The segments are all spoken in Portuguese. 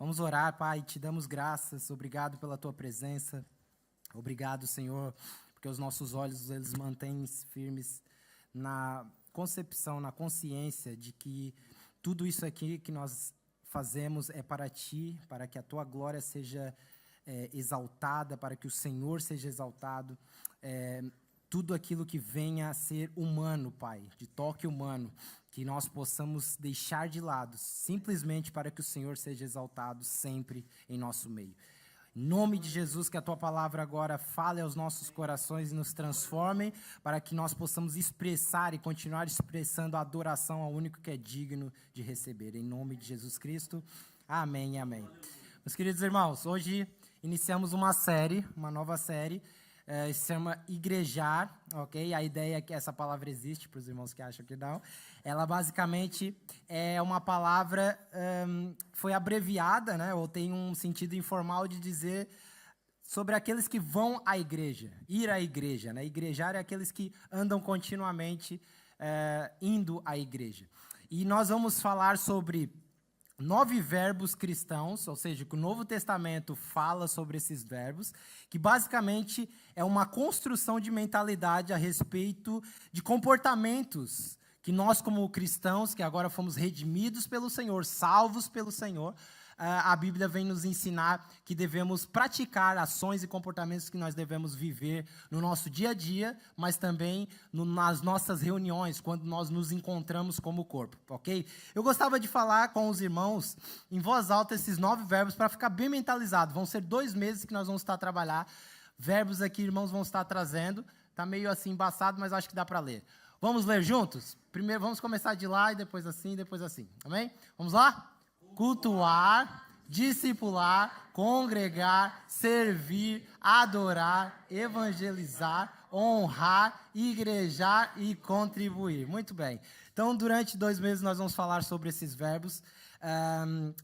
Vamos orar, Pai, te damos graças, obrigado pela tua presença, obrigado, Senhor, porque os nossos olhos, eles mantêm firmes na concepção, na consciência de que tudo isso aqui que nós fazemos é para Ti, para que a Tua glória seja exaltada, para que o Senhor seja exaltado, tudo aquilo que venha a ser humano, Pai, de toque humano, que nós possamos deixar de lado, simplesmente para que o Senhor seja exaltado sempre em nosso meio. Em nome de Jesus, que a Tua palavra agora fale aos nossos corações e nos transforme, para que nós possamos expressar e continuar expressando a adoração ao único que é digno de receber. Em nome de Jesus Cristo, amém e amém. Meus queridos irmãos, hoje iniciamos uma nova série, se chama Igrejar, ok? A ideia é que essa palavra existe, para os irmãos que acham que não. Ela basicamente é uma palavra, foi abreviada, né? Ou tem um sentido informal de dizer sobre aqueles que vão à igreja, ir à igreja, né? Igrejar é aqueles que andam continuamente indo à igreja. E nós vamos falar sobre 9 verbos cristãos, ou seja, que o Novo Testamento fala sobre esses verbos, que basicamente é uma construção de mentalidade a respeito de comportamentos que nós, como cristãos, que agora fomos redimidos pelo Senhor, salvos pelo Senhor, a Bíblia vem nos ensinar que devemos praticar ações e comportamentos que nós devemos viver no nosso dia a dia, mas também nas nossas reuniões, quando nós nos encontramos como corpo, ok? Eu gostava de falar com os irmãos em voz alta esses 9 verbos para ficar bem mentalizado. Vão ser 2 meses que nós vamos estar a trabalhar. Verbos aqui, irmãos, vão estar trazendo. Está meio assim embaçado, mas acho que dá para ler. Vamos ler juntos? Primeiro, vamos começar de lá e depois assim, amém? Vamos lá? Cultuar, discipular, congregar, servir, adorar, evangelizar, honrar, igrejar e contribuir. Muito bem. Então, durante 2 meses nós vamos falar sobre esses verbos.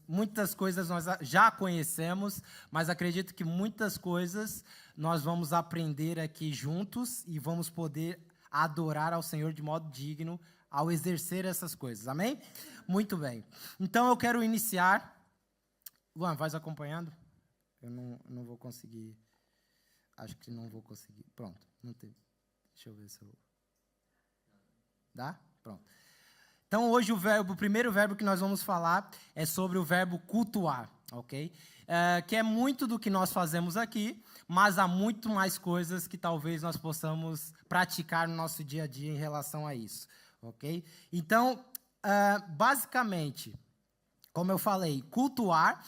Muitas coisas nós já conhecemos, mas acredito que muitas coisas nós vamos aprender aqui juntos e vamos poder adorar ao Senhor de modo digno ao exercer essas coisas, amém? Muito bem. Então eu quero iniciar. Luan, vai acompanhando? Eu não vou conseguir. Acho que não vou conseguir. Pronto, não tem. Deixa eu ver se eu. Dá? Pronto. Então hoje o primeiro verbo que nós vamos falar é sobre o verbo cultuar, ok? Que é muito do que nós fazemos aqui, mas há muito mais coisas que talvez nós possamos praticar no nosso dia a dia em relação a isso, ok? Então, basicamente, como eu falei, cultuar,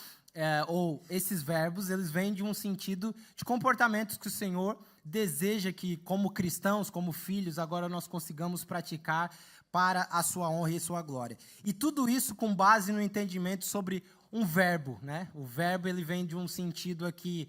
ou esses verbos, eles vêm de um sentido de comportamentos que o Senhor deseja que, como cristãos, como filhos, agora nós consigamos praticar para a sua honra e sua glória. E tudo isso com base no entendimento sobre um verbo, né? O verbo, ele vem de um sentido aqui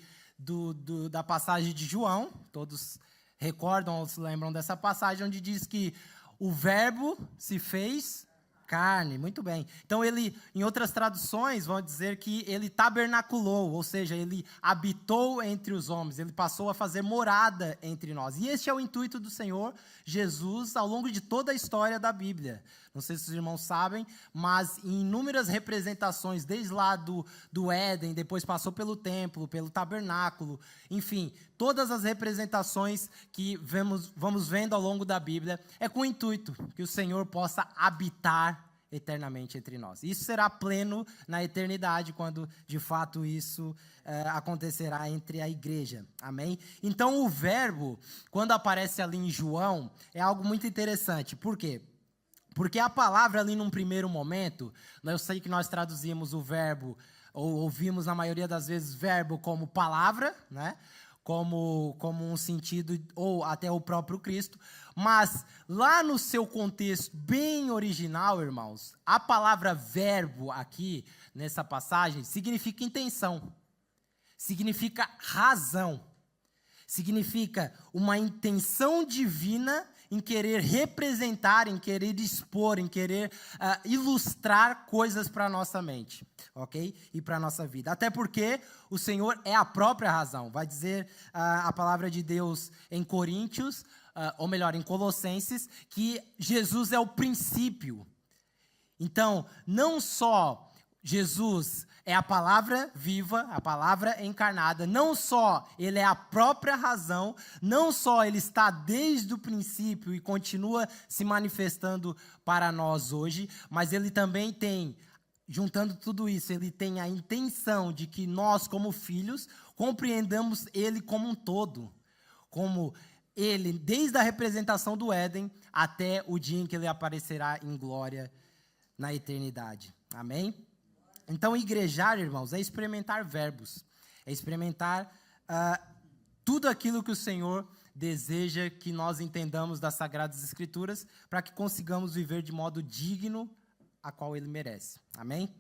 da passagem de João, todos recordam ou se lembram dessa passagem, onde diz que o verbo se fez carne, muito bem. Então, ele, em outras traduções, vão dizer que ele tabernaculou, ou seja, ele habitou entre os homens, ele passou a fazer morada entre nós. E este é o intuito do Senhor Jesus ao longo de toda a história da Bíblia. Não sei se os irmãos sabem, mas em inúmeras representações, desde lá do Éden, depois passou pelo templo, pelo tabernáculo, enfim, todas as representações que vamos vendo ao longo da Bíblia, é com o intuito que o Senhor possa habitar eternamente entre nós. Isso será pleno na eternidade, quando de fato isso acontecerá entre a igreja. Amém? Então o verbo, quando aparece ali em João, é algo muito interessante. Por quê? Porque a palavra ali num primeiro momento, eu sei que nós traduzimos o verbo, ou ouvimos na maioria das vezes verbo como palavra, né? Como um sentido, ou até o próprio Cristo, mas lá no seu contexto bem original, irmãos, a palavra verbo aqui, nessa passagem, significa intenção, significa razão, significa uma intenção divina em querer representar, em querer expor, em querer ilustrar coisas para a nossa mente, ok? E para a nossa vida. Até porque o Senhor é a própria razão. Vai dizer a palavra de Deus em Coríntios, ou melhor, em Colossenses, que Jesus é o princípio. Então, não só Jesus é a palavra viva, a palavra encarnada. Não só ele é a própria razão, não só ele está desde o princípio e continua se manifestando para nós hoje, mas ele também tem, juntando tudo isso, ele tem a intenção de que nós, como filhos, compreendamos ele como um todo, como ele, desde a representação do Éden até o dia em que ele aparecerá em glória na eternidade. Amém? Então, igrejar, irmãos, é experimentar verbos, é experimentar tudo aquilo que o Senhor deseja que nós entendamos das Sagradas Escrituras, para que consigamos viver de modo digno a qual Ele merece. Amém?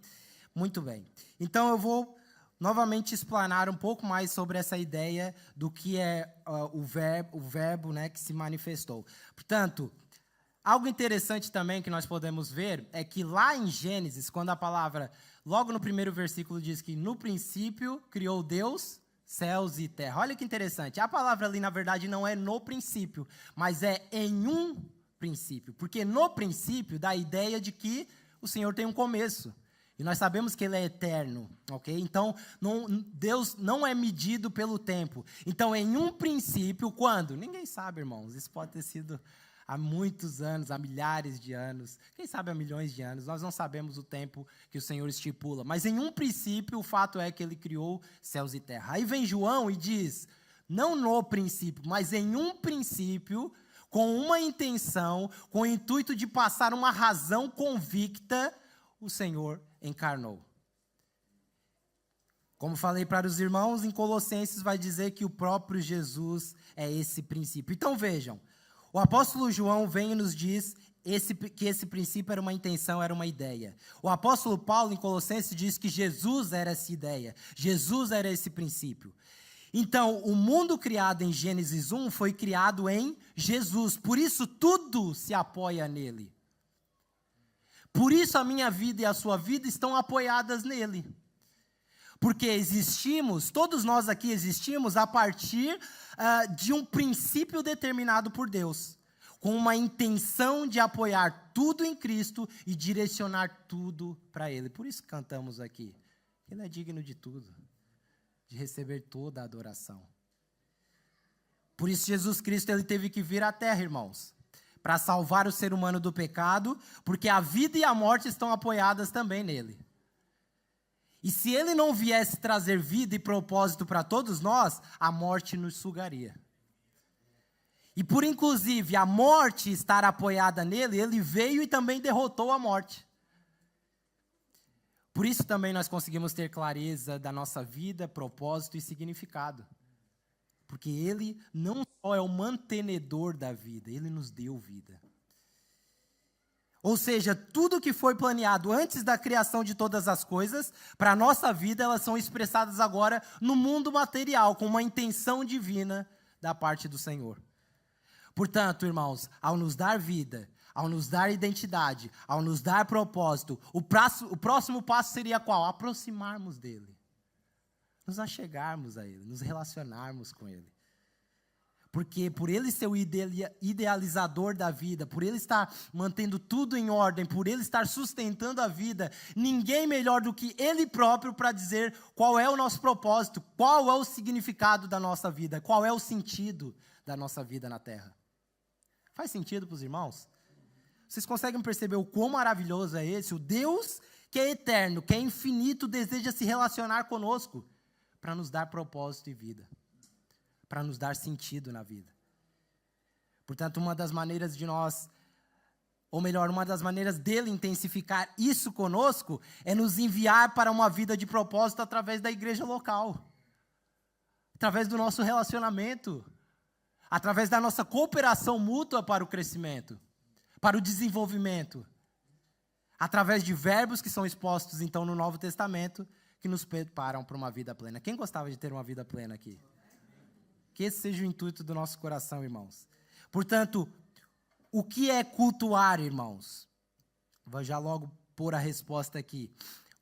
Muito bem. Então, eu vou novamente explanar um pouco mais sobre essa ideia do que é o verbo, né, que se manifestou. Portanto, algo interessante também que nós podemos ver é que lá em Gênesis, quando a palavra, logo no primeiro versículo, diz que no princípio criou Deus céus e terra. Olha que interessante. A palavra ali, na verdade, não é no princípio, mas é em um princípio. Porque no princípio dá a ideia de que o Senhor tem um começo. E nós sabemos que Ele é eterno, ok? Então, Deus não é medido pelo tempo. Então, em um princípio, quando? Ninguém sabe, irmãos. Isso pode ter sido há muitos anos, há milhares de anos, quem sabe há milhões de anos, nós não sabemos o tempo que o Senhor estipula, mas em um princípio o fato é que Ele criou céus e terra. Aí vem João e diz, não no princípio, mas em um princípio, com uma intenção, com o intuito de passar uma razão convicta, o Senhor encarnou. Como falei para os irmãos, em Colossenses vai dizer que o próprio Jesus é esse princípio. Então vejam, o apóstolo João vem e nos diz que esse princípio era uma intenção, era uma ideia. O apóstolo Paulo, em Colossenses, diz que Jesus era essa ideia, Jesus era esse princípio. Então, o mundo criado em Gênesis 1 foi criado em Jesus, por isso tudo se apoia nele. Por isso a minha vida e a sua vida estão apoiadas nele. Porque existimos, todos nós aqui existimos a partir de um princípio determinado por Deus, com uma intenção de apoiar tudo em Cristo e direcionar tudo para Ele. Por isso cantamos aqui. Ele é digno de tudo, de receber toda a adoração. Por isso Jesus Cristo ele teve que vir à terra, irmãos, para salvar o ser humano do pecado, porque a vida e a morte estão apoiadas também nele. E se ele não viesse trazer vida e propósito para todos nós, a morte nos sugaria. E por inclusive a morte estar apoiada nele, ele veio e também derrotou a morte. Por isso também nós conseguimos ter clareza da nossa vida, propósito e significado. Porque ele não só é o mantenedor da vida, ele nos deu vida. Ou seja, tudo que foi planeado antes da criação de todas as coisas, para a nossa vida, elas são expressadas agora no mundo material, com uma intenção divina da parte do Senhor. Portanto, irmãos, ao nos dar vida, ao nos dar identidade, ao nos dar propósito, o próximo passo seria qual? Aproximarmos dele. Nos achegarmos a ele, nos relacionarmos com ele. Porque por ele ser o idealizador da vida, por ele estar mantendo tudo em ordem, por ele estar sustentando a vida, ninguém melhor do que ele próprio para dizer qual é o nosso propósito, qual é o significado da nossa vida, qual é o sentido da nossa vida na Terra. Faz sentido para os irmãos? Vocês conseguem perceber o quão maravilhoso é esse? O Deus que é eterno, que é infinito, deseja se relacionar conosco para nos dar propósito e vida, para nos dar sentido na vida. Portanto, uma das maneiras de nós, ou melhor, uma das maneiras dele intensificar isso conosco, é nos enviar para uma vida de propósito através da igreja local, através do nosso relacionamento, através da nossa cooperação mútua para o crescimento, para o desenvolvimento, através de verbos que são expostos, então, no Novo Testamento, que nos preparam para uma vida plena. Quem gostava de ter uma vida plena aqui? Que esse seja o intuito do nosso coração, irmãos. Portanto, o que é cultuar, irmãos? Vou já logo pôr a resposta aqui.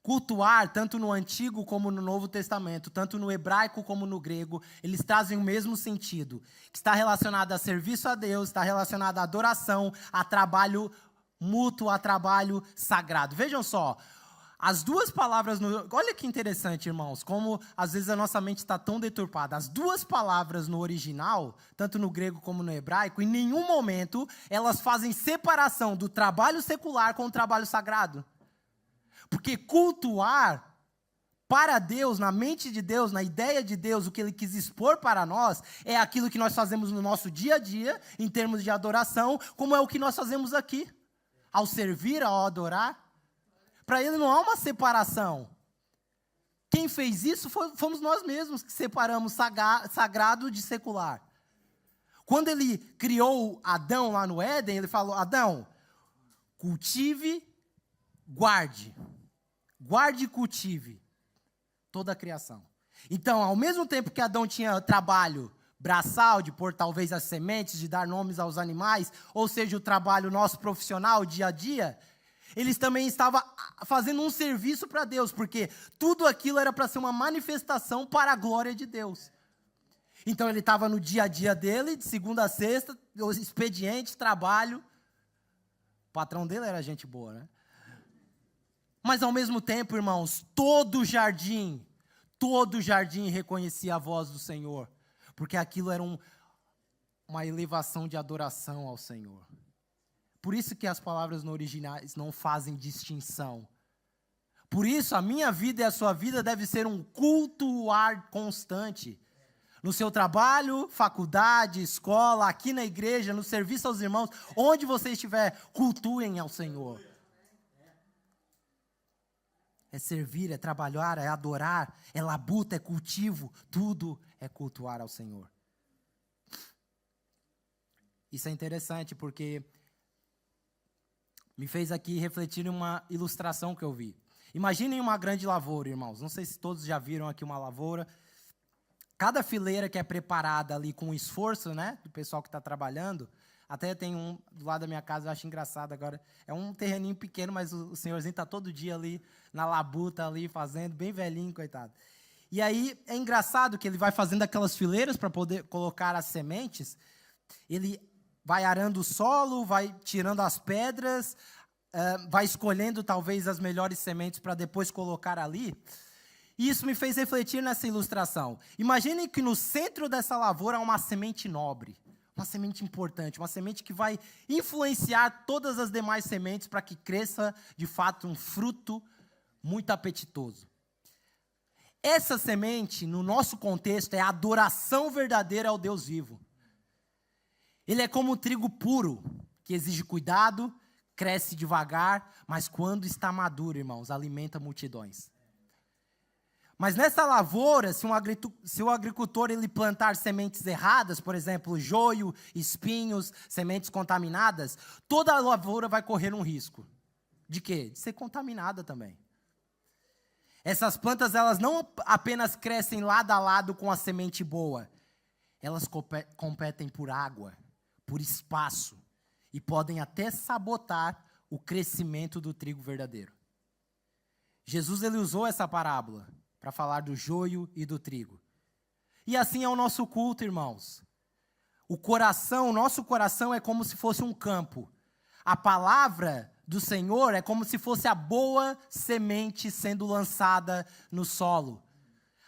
Cultuar, tanto no Antigo como no Novo Testamento, tanto no hebraico como no grego, eles trazem o mesmo sentido, que está relacionado a serviço a Deus, está relacionado à adoração, a trabalho mútuo, a trabalho sagrado. Vejam só, As duas palavras, olha que interessante, irmãos, como às vezes a nossa mente está tão deturpada. As duas palavras no original, tanto no grego como no hebraico, em nenhum momento elas fazem separação do trabalho secular com o trabalho sagrado. Porque cultuar para Deus, na mente de Deus, na ideia de Deus, o que Ele quis expor para nós, é aquilo que nós fazemos no nosso dia a dia, em termos de adoração, como é o que nós fazemos aqui. Ao servir, ao adorar. Para Ele não há uma separação. Quem fez isso fomos nós mesmos que separamos sagrado de secular. Quando Ele criou Adão lá no Éden, Ele falou: Adão, cultive, guarde. Guarde e cultive toda a criação. Então, ao mesmo tempo que Adão tinha trabalho braçal, de pôr talvez as sementes, de dar nomes aos animais, ou seja, o trabalho nosso profissional, dia a dia, eles também estavam fazendo um serviço para Deus, porque tudo aquilo era para ser uma manifestação para a glória de Deus. Então ele estava no dia a dia dele, de segunda a sexta, expediente, trabalho. O patrão dele era gente boa, né? Mas ao mesmo tempo, irmãos, todo o jardim reconhecia a voz do Senhor, porque aquilo era uma elevação de adoração ao Senhor. Por isso que as palavras no originais não fazem distinção. Por isso, a minha vida e a sua vida deve ser um cultuar constante. No seu trabalho, faculdade, escola, aqui na igreja, no serviço aos irmãos, onde você estiver, cultuem ao Senhor. É servir, é trabalhar, é adorar, é labuta, é cultivo, tudo é cultuar ao Senhor. Isso é interessante porque me fez aqui refletir em uma ilustração que eu vi. Imaginem uma grande lavoura, irmãos. Não sei se todos já viram aqui uma lavoura. Cada fileira que é preparada ali com esforço, né, do pessoal que está trabalhando. Até tem um do lado da minha casa, eu acho engraçado agora. É um terreninho pequeno, mas o senhorzinho está todo dia ali na labuta, ali fazendo, bem velhinho, coitado. E aí é engraçado que ele vai fazendo aquelas fileiras para poder colocar as sementes. Ele vai arando o solo, vai tirando as pedras, vai escolhendo talvez as melhores sementes para depois colocar ali. E isso me fez refletir nessa ilustração. Imaginem que no centro dessa lavoura há uma semente nobre, uma semente importante, uma semente que vai influenciar todas as demais sementes para que cresça, de fato, um fruto muito apetitoso. Essa semente, no nosso contexto, é a adoração verdadeira ao Deus vivo. Ele é como um trigo puro, que exige cuidado, cresce devagar, mas quando está maduro, irmãos, alimenta multidões. Mas nessa lavoura, se o agricultor ele plantar sementes erradas, por exemplo, joio, espinhos, sementes contaminadas, toda a lavoura vai correr um risco. De quê? De ser contaminada também. Essas plantas, elas não apenas crescem lado a lado com a semente boa, elas competem por água, por espaço, e podem até sabotar o crescimento do trigo verdadeiro. Jesus ele usou essa parábola para falar do joio e do trigo. E assim é o nosso culto, irmãos. O nosso coração é como se fosse um campo. A palavra do Senhor é como se fosse a boa semente sendo lançada no solo.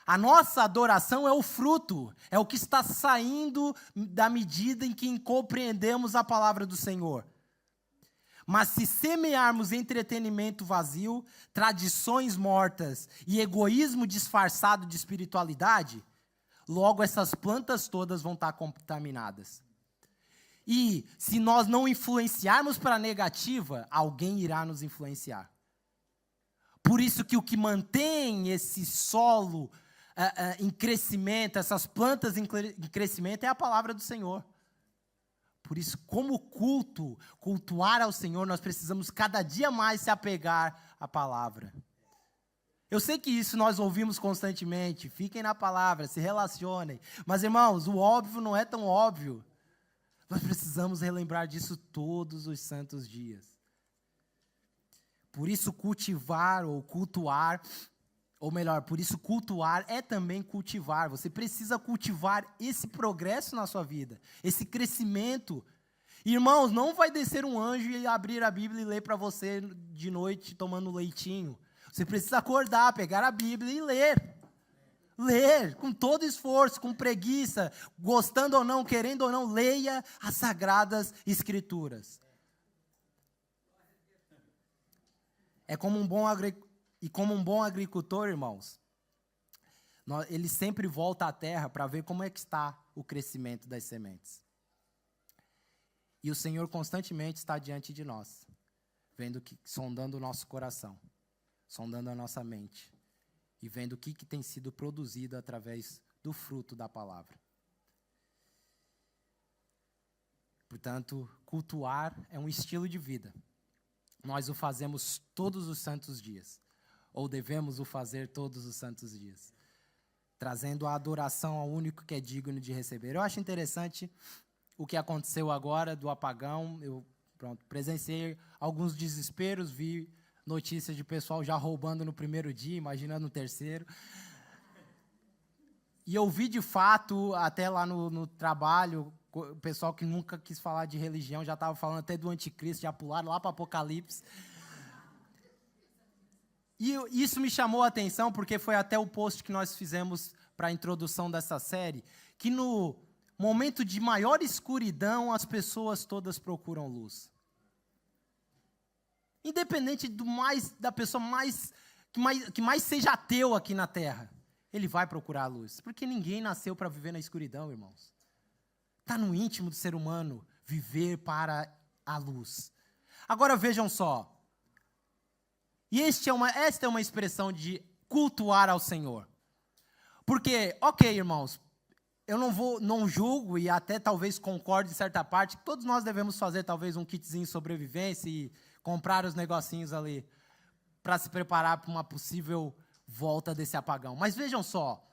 A nossa adoração é o fruto, é o que está saindo da medida em que compreendemos a palavra do Senhor. Mas se semearmos entretenimento vazio, tradições mortas e egoísmo disfarçado de espiritualidade, logo essas plantas todas vão estar contaminadas. E se nós não influenciarmos para a negativa, alguém irá nos influenciar. Por isso que o que mantém esse solo em crescimento, essas plantas em crescimento, é a palavra do Senhor. Por isso, como cultuar ao Senhor, nós precisamos cada dia mais se apegar à palavra. Eu sei que isso nós ouvimos constantemente, fiquem na palavra, se relacionem. Mas, irmãos, o óbvio não é tão óbvio. Nós precisamos relembrar disso todos os santos dias. Por isso, cultivar ou cultuar, ou melhor, por isso cultuar é também cultivar. Você precisa cultivar esse progresso na sua vida, esse crescimento. Irmãos, não vai descer um anjo e abrir a Bíblia e ler para você de noite tomando leitinho. Você precisa acordar, pegar a Bíblia e ler. Ler com todo esforço, com preguiça, gostando ou não, querendo ou não, leia as Sagradas Escrituras. Como um bom agricultor, irmãos, ele sempre volta à terra para ver como é que está o crescimento das sementes. E o Senhor constantemente está diante de nós, sondando o nosso coração, sondando a nossa mente, e vendo o que tem sido produzido através do fruto da palavra. Portanto, cultuar é um estilo de vida. Nós o fazemos todos os santos dias, ou devemos o fazer todos os santos dias, trazendo a adoração ao único que é digno de receber. Eu acho interessante o que aconteceu agora do apagão. Eu presenciei alguns desesperos, vi notícias de pessoal já roubando no primeiro dia, imaginando no terceiro. E eu vi de fato, até lá no trabalho, o pessoal que nunca quis falar de religião já estava falando até do anticristo, já pularam lá para Apocalipse. E isso me chamou a atenção, porque foi até o post que nós fizemos para a introdução dessa série, que no momento de maior escuridão, as pessoas todas procuram luz. Independente da pessoa que mais seja ateu aqui na Terra, ele vai procurar a luz. Porque ninguém nasceu para viver na escuridão, irmãos. Está no íntimo do ser humano viver para a luz. Agora vejam só. E esta é uma expressão de cultuar ao Senhor. Porque, ok, irmãos, eu não julgo e até talvez concorde em certa parte que todos nós devemos fazer talvez um kitzinho de sobrevivência e comprar os negocinhos ali para se preparar para uma possível volta desse apagão. Mas vejam só,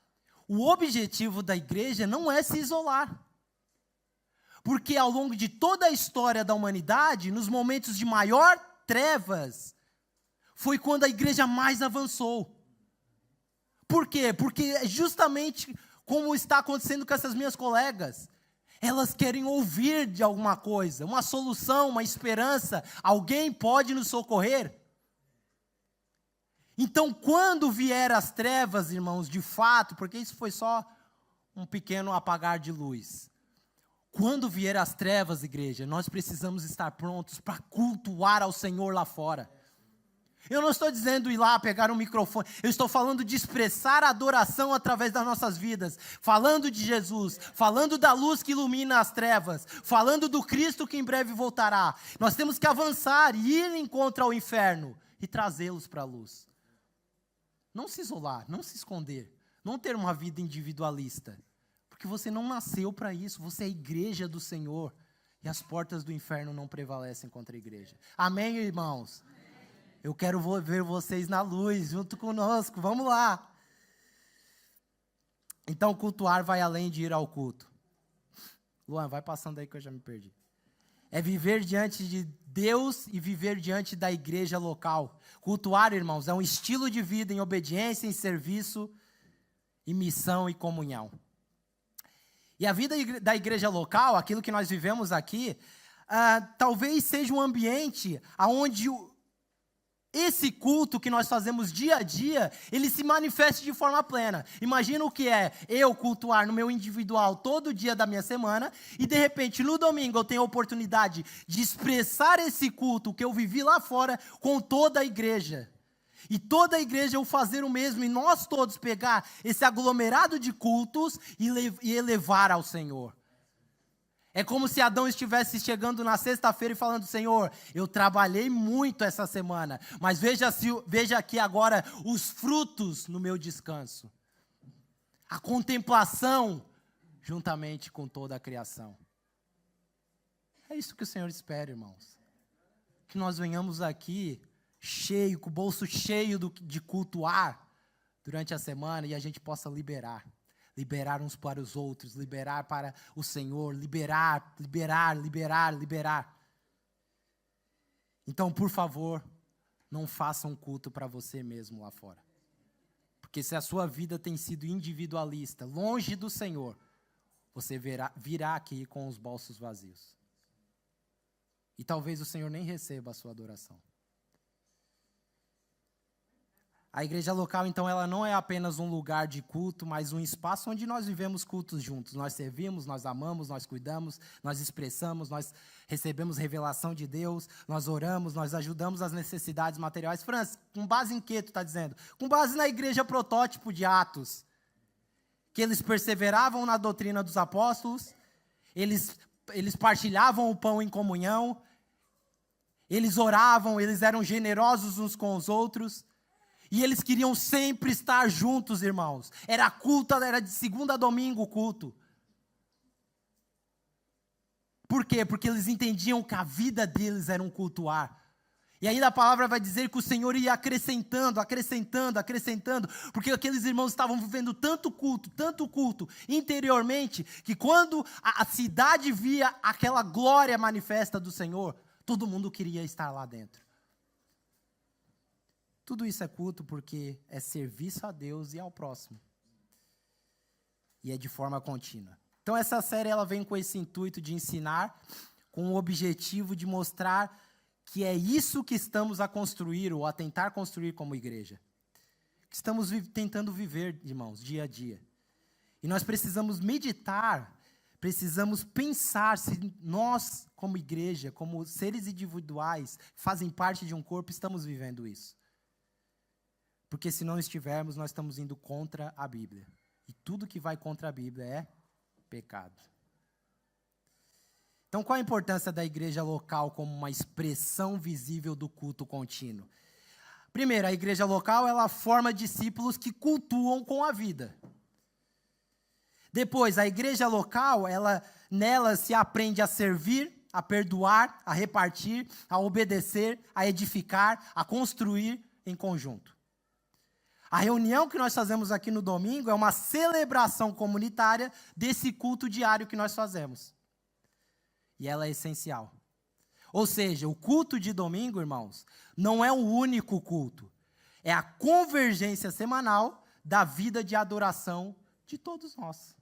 o objetivo da igreja não é se isolar. Porque ao longo de toda a história da humanidade, nos momentos de maior trevas, foi quando a igreja mais avançou. Por quê? Porque justamente como está acontecendo com essas minhas colegas, elas querem ouvir de alguma coisa, uma solução, uma esperança, alguém pode nos socorrer? Então, quando vier as trevas, irmãos, de fato, porque isso foi só um pequeno apagar de luz. Quando vier as trevas, igreja, nós precisamos estar prontos para cultuar ao Senhor lá fora. Eu não estou dizendo ir lá pegar um microfone, eu estou falando de expressar a adoração através das nossas vidas, falando de Jesus, falando da luz que ilumina as trevas, falando do Cristo que em breve voltará. Nós temos que avançar, ir em contra ao inferno e trazê-los para a luz. Não se isolar, não se esconder, não ter uma vida individualista, porque você não nasceu para isso, você é a igreja do Senhor e as portas do inferno não prevalecem contra a igreja. Amém, irmãos? Eu quero ver vocês na luz, junto conosco. Vamos lá. Então, cultuar vai além de ir ao culto. Luan, vai passando aí que eu já me perdi. É viver diante de Deus e viver diante da igreja local. Cultuar, irmãos, é um estilo de vida em obediência, em serviço, em missão e comunhão. E a vida da igreja local, aquilo que nós vivemos aqui, talvez seja um ambiente onde esse culto que nós fazemos dia a dia, ele se manifeste de forma plena. Imagina o que é eu cultuar no meu individual todo dia da minha semana e, de repente, no domingo eu tenho a oportunidade de expressar esse culto que eu vivi lá fora com toda a igreja. E toda a igreja eu fazer o mesmo e nós todos pegar esse aglomerado de cultos e elevar ao Senhor. É como se Adão estivesse chegando na sexta-feira e falando: Senhor, eu trabalhei muito essa semana, mas veja aqui agora os frutos no meu descanso. A contemplação juntamente com toda a criação. É isso que o Senhor espera, irmãos. Que nós venhamos aqui cheio, com o bolso cheio de cultuar durante a semana e a gente possa liberar uns para os outros, liberar para o Senhor, liberar. Então, por favor, não faça um culto para você mesmo lá fora. Porque se a sua vida tem sido individualista, longe do Senhor, você virá aqui com os bolsos vazios. E talvez o Senhor nem receba a sua adoração. A igreja local, então, ela não é apenas um lugar de culto, mas um espaço onde nós vivemos cultos juntos. Nós servimos, nós amamos, nós cuidamos, nós expressamos, nós recebemos revelação de Deus, nós oramos, nós ajudamos as necessidades materiais. Francis, com base em que tu está dizendo? Com base na igreja protótipo de Atos, que eles perseveravam na doutrina dos apóstolos, eles partilhavam o pão em comunhão, eles oravam, eles eram generosos uns com os outros, e eles queriam sempre estar juntos, irmãos. Era culto, era de segunda a domingo o culto. Por quê? Porque eles entendiam que a vida deles era um cultuar. E ainda a palavra vai dizer que o Senhor ia acrescentando, porque aqueles irmãos estavam vivendo tanto culto interiormente, que quando a cidade via aquela glória manifesta do Senhor, todo mundo queria estar lá dentro. Tudo isso é culto porque é serviço a Deus e ao próximo. E é de forma contínua. Então essa série ela vem com esse intuito de ensinar, com o objetivo de mostrar que é isso que estamos a construir ou a tentar construir como igreja. Que estamos tentando viver, irmãos, dia a dia. E nós precisamos meditar, precisamos pensar se nós, como igreja, como seres individuais, fazem parte de um corpo, estamos vivendo isso. Porque se não estivermos, nós estamos indo contra a Bíblia. E tudo que vai contra a Bíblia é pecado. Então, qual a importância da igreja local como uma expressão visível do culto contínuo? Primeiro, a igreja local, ela forma discípulos que cultuam com a vida. Depois, a igreja local, nela se aprende a servir, a perdoar, a repartir, a obedecer, a edificar, a construir em conjunto. A reunião que nós fazemos aqui no domingo é uma celebração comunitária desse culto diário que nós fazemos. E ela é essencial. Ou seja, o culto de domingo, irmãos, não é o único culto. É a convergência semanal da vida de adoração de todos nós.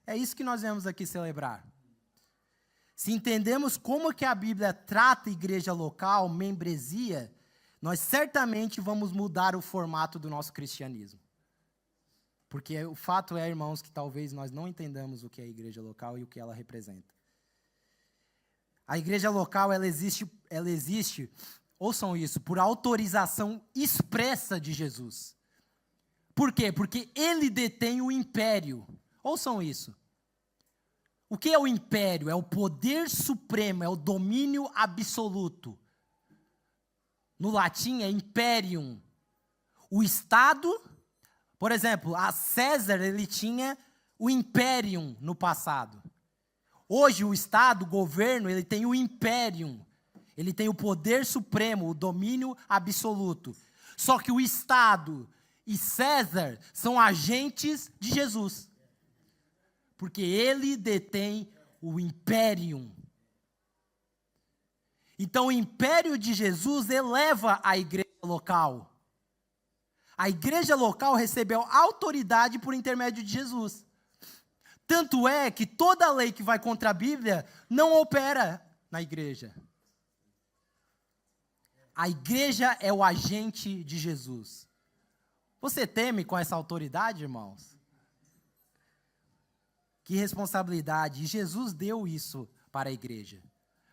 É isso que nós viemos aqui celebrar. Se entendemos como que a Bíblia trata a igreja local, membresia, nós certamente vamos mudar o formato do nosso cristianismo. Porque o fato é, irmãos, que talvez nós não entendamos o que é a igreja local e o que ela representa. A igreja local, ela existe, ouçam isso, por autorização expressa de Jesus. Por quê? Porque ele detém o império. Ouçam isso. O que é o império? É o poder supremo, é o domínio absoluto. No latim é imperium. O Estado, por exemplo, a César, ele tinha o imperium no passado. Hoje o Estado, o governo, ele tem o imperium. Ele tem o poder supremo, o domínio absoluto. Só que o Estado e César são agentes de Jesus. Porque ele detém o imperium. Então, o império de Jesus eleva a igreja local. A igreja local recebeu autoridade por intermédio de Jesus. Tanto é que toda lei que vai contra a Bíblia não opera na igreja. A igreja é o agente de Jesus. Você teme com essa autoridade, irmãos? Que responsabilidade. E Jesus deu isso para a igreja.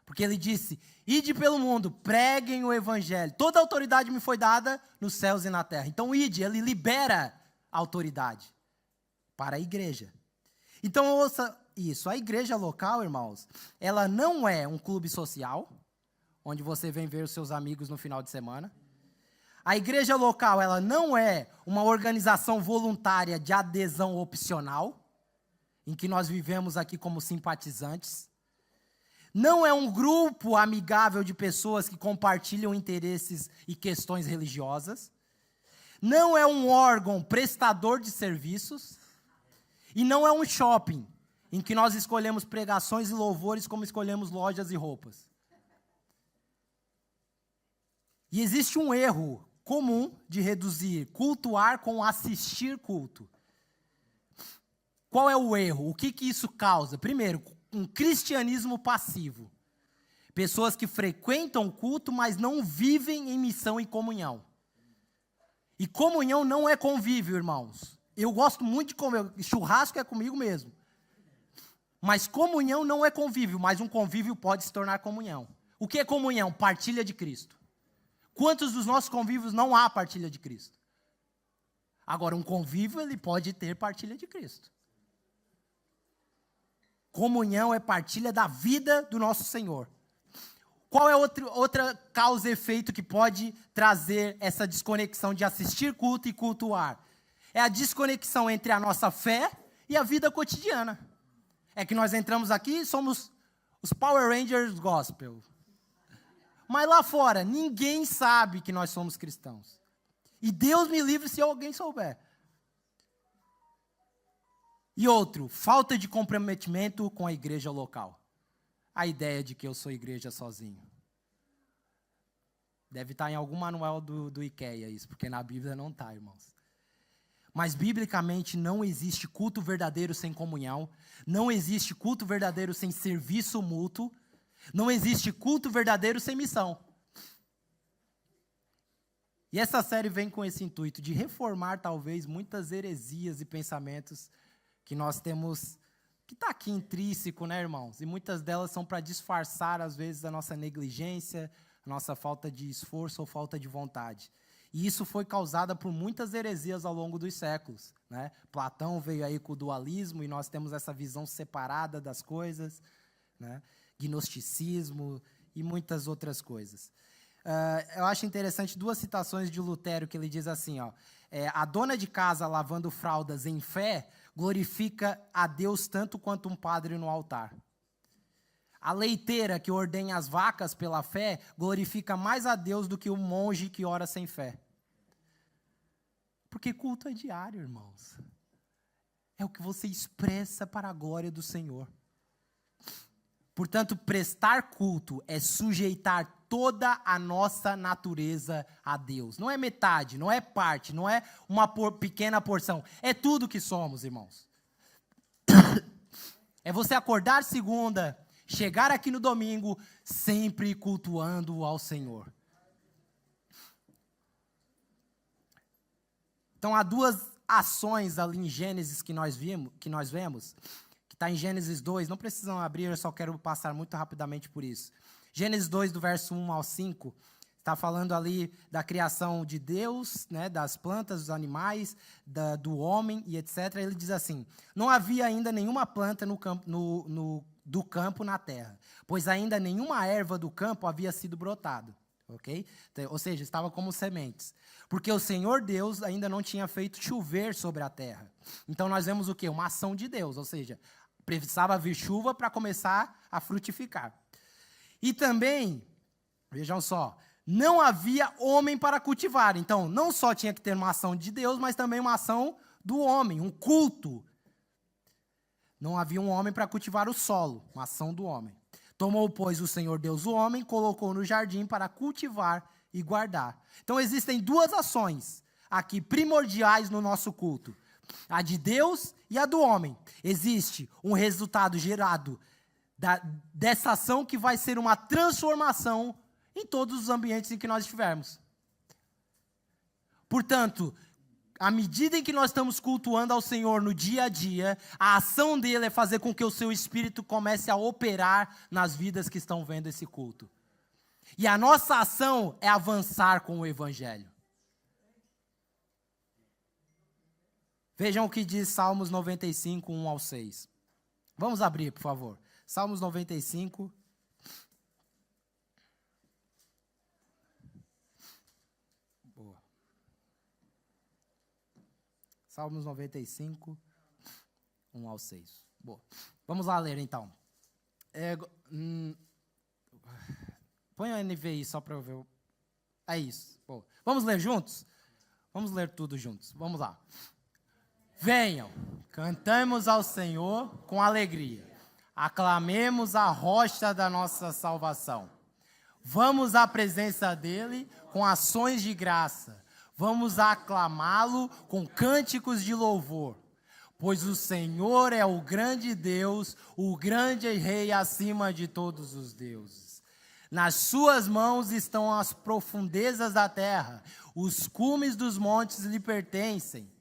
Porque ele disse, ide pelo mundo, preguem o evangelho. Toda a autoridade me foi dada nos céus e na terra. Então, ide, ele libera a autoridade para a igreja. Então, ouça isso. A igreja local, irmãos, ela não é um clube social, onde você vem ver os seus amigos no final de semana. A igreja local, ela não é uma organização voluntária de adesão opcional, em que nós vivemos aqui como simpatizantes. Não é um grupo amigável de pessoas que compartilham interesses e questões religiosas. Não é um órgão prestador de serviços. E não é um shopping, em que nós escolhemos pregações e louvores como escolhemos lojas e roupas. E existe um erro comum de reduzir cultuar com assistir culto. Qual é o erro? O que isso causa? Primeiro, um cristianismo passivo. Pessoas que frequentam o culto, mas não vivem em missão e comunhão. E comunhão não é convívio, irmãos. Eu gosto muito de comer, churrasco é comigo mesmo. Mas comunhão não é convívio, mas um convívio pode se tornar comunhão. O que é comunhão? Partilha de Cristo. Quantos dos nossos convívios não há partilha de Cristo? Agora, um convívio, ele pode ter partilha de Cristo. Comunhão é partilha da vida do nosso Senhor. Qual é outra causa e efeito que pode trazer essa desconexão de assistir culto e cultuar? É a desconexão entre a nossa fé e a vida cotidiana. É que nós entramos aqui e somos os Power Rangers Gospel. Mas lá fora, ninguém sabe que nós somos cristãos. E Deus me livre se alguém souber. E outro, falta de comprometimento com a igreja local. A ideia de que eu sou igreja sozinho. Deve estar em algum manual do IKEA isso, porque na Bíblia não está, irmãos. Mas, biblicamente, não existe culto verdadeiro sem comunhão, não existe culto verdadeiro sem serviço mútuo, não existe culto verdadeiro sem missão. E essa série vem com esse intuito de reformar, talvez, muitas heresias e pensamentos que nós temos, que está aqui intrínseco, né, irmãos? E muitas delas são para disfarçar, às vezes, a nossa negligência, a nossa falta de esforço ou falta de vontade. E isso foi causado por muitas heresias ao longo dos séculos, né? Platão veio aí com o dualismo e nós temos essa visão separada das coisas, né? Gnosticismo e muitas outras coisas. Eu acho interessante duas citações de Lutero que ele diz assim, ó, a dona de casa lavando fraldas em fé glorifica a Deus tanto quanto um padre no altar. A leiteira que ordenha as vacas pela fé glorifica mais a Deus do que o monge que ora sem fé. Porque culto é diário, irmãos. É o que você expressa para a glória do Senhor. Portanto, prestar culto é sujeitar toda a nossa natureza a Deus. Não é metade, não é parte, não é uma pequena porção. É tudo que somos, irmãos. É você acordar segunda, chegar aqui no domingo, sempre cultuando ao Senhor. Então, há duas ações ali em Gênesis que nós vemos, que está em Gênesis 2, não precisam abrir, eu só quero passar muito rapidamente por isso. Gênesis 2, do verso 1 ao 5, está falando ali da criação de Deus, né, das plantas, dos animais, do homem e etc. Ele diz assim, não havia ainda nenhuma planta do campo na terra, pois ainda nenhuma erva do campo havia sido brotada. Okay? Ou seja, estava como sementes. Porque o Senhor Deus ainda não tinha feito chover sobre a terra. Então nós vemos o quê? Uma ação de Deus, ou seja, precisava vir chuva para começar a frutificar. E também, vejam só, não havia homem para cultivar. Então, não só tinha que ter uma ação de Deus, mas também uma ação do homem, um culto. Não havia um homem para cultivar o solo, uma ação do homem. Tomou, pois, o Senhor Deus o homem, colocou no jardim para cultivar e guardar. Então, existem duas ações aqui primordiais no nosso culto. A de Deus e a do homem. Existe um resultado gerado dessa ação que vai ser uma transformação em todos os ambientes em que nós estivermos. Portanto, à medida em que nós estamos cultuando ao Senhor no dia a dia, a ação dele é fazer com que o seu espírito comece a operar nas vidas que estão vendo esse culto. E a nossa ação é avançar com o Evangelho. Vejam o que diz Salmos 95, 1 ao 6. Vamos abrir, por favor. Salmos 95. Boa. Salmos 95, 1 ao 6. Boa. Vamos lá ler, então. Põe o NVI só para eu ver. É isso. Boa. Vamos ler juntos? Vamos ler tudo juntos. Vamos lá. Venham, cantemos ao Senhor com alegria. Aclamemos a rocha da nossa salvação. Vamos à presença dele com ações de graça. Vamos aclamá-lo com cânticos de louvor. Pois o Senhor é o grande Deus, o grande Rei acima de todos os deuses. Nas suas mãos estão as profundezas da terra, os cumes dos montes lhe pertencem.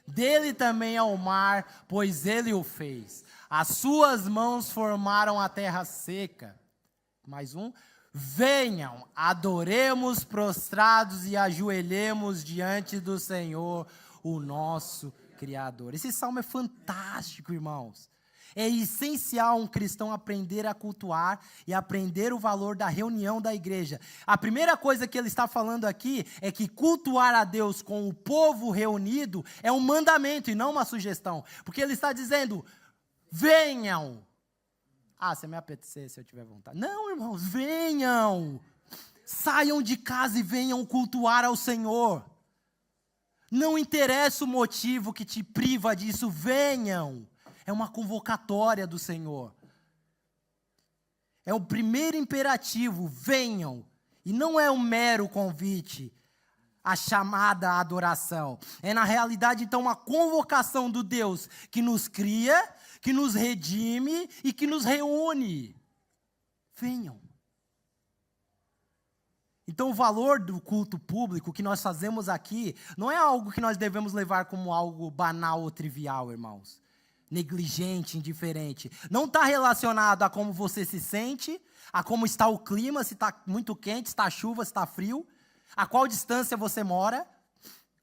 Dele também é o mar, pois ele o fez. As suas mãos formaram a terra seca. Mais um. Venham, adoremos prostrados e ajoelhemos diante do Senhor, o nosso Criador. Esse salmo é fantástico, irmãos. É essencial um cristão aprender a cultuar e aprender o valor da reunião da igreja. A primeira coisa que ele está falando aqui é que cultuar a Deus com o povo reunido é um mandamento e não uma sugestão. Porque ele está dizendo, venham. Ah, se me apetecer, se eu tiver vontade. Não, irmãos, venham. Saiam de casa e venham cultuar ao Senhor. Não interessa o motivo que te priva disso, venham. É uma convocatória do Senhor. É o primeiro imperativo, venham. E não é um mero convite, a chamada à adoração. É na realidade, então, uma convocação do Deus que nos cria, que nos redime e que nos reúne. Venham. Então, o valor do culto público que nós fazemos aqui não é algo que nós devemos levar como algo banal ou trivial, irmãos. Negligente, indiferente. Não está relacionado a como você se sente, a como está o clima, se está muito quente, se está chuva, se está frio, a qual distância você mora,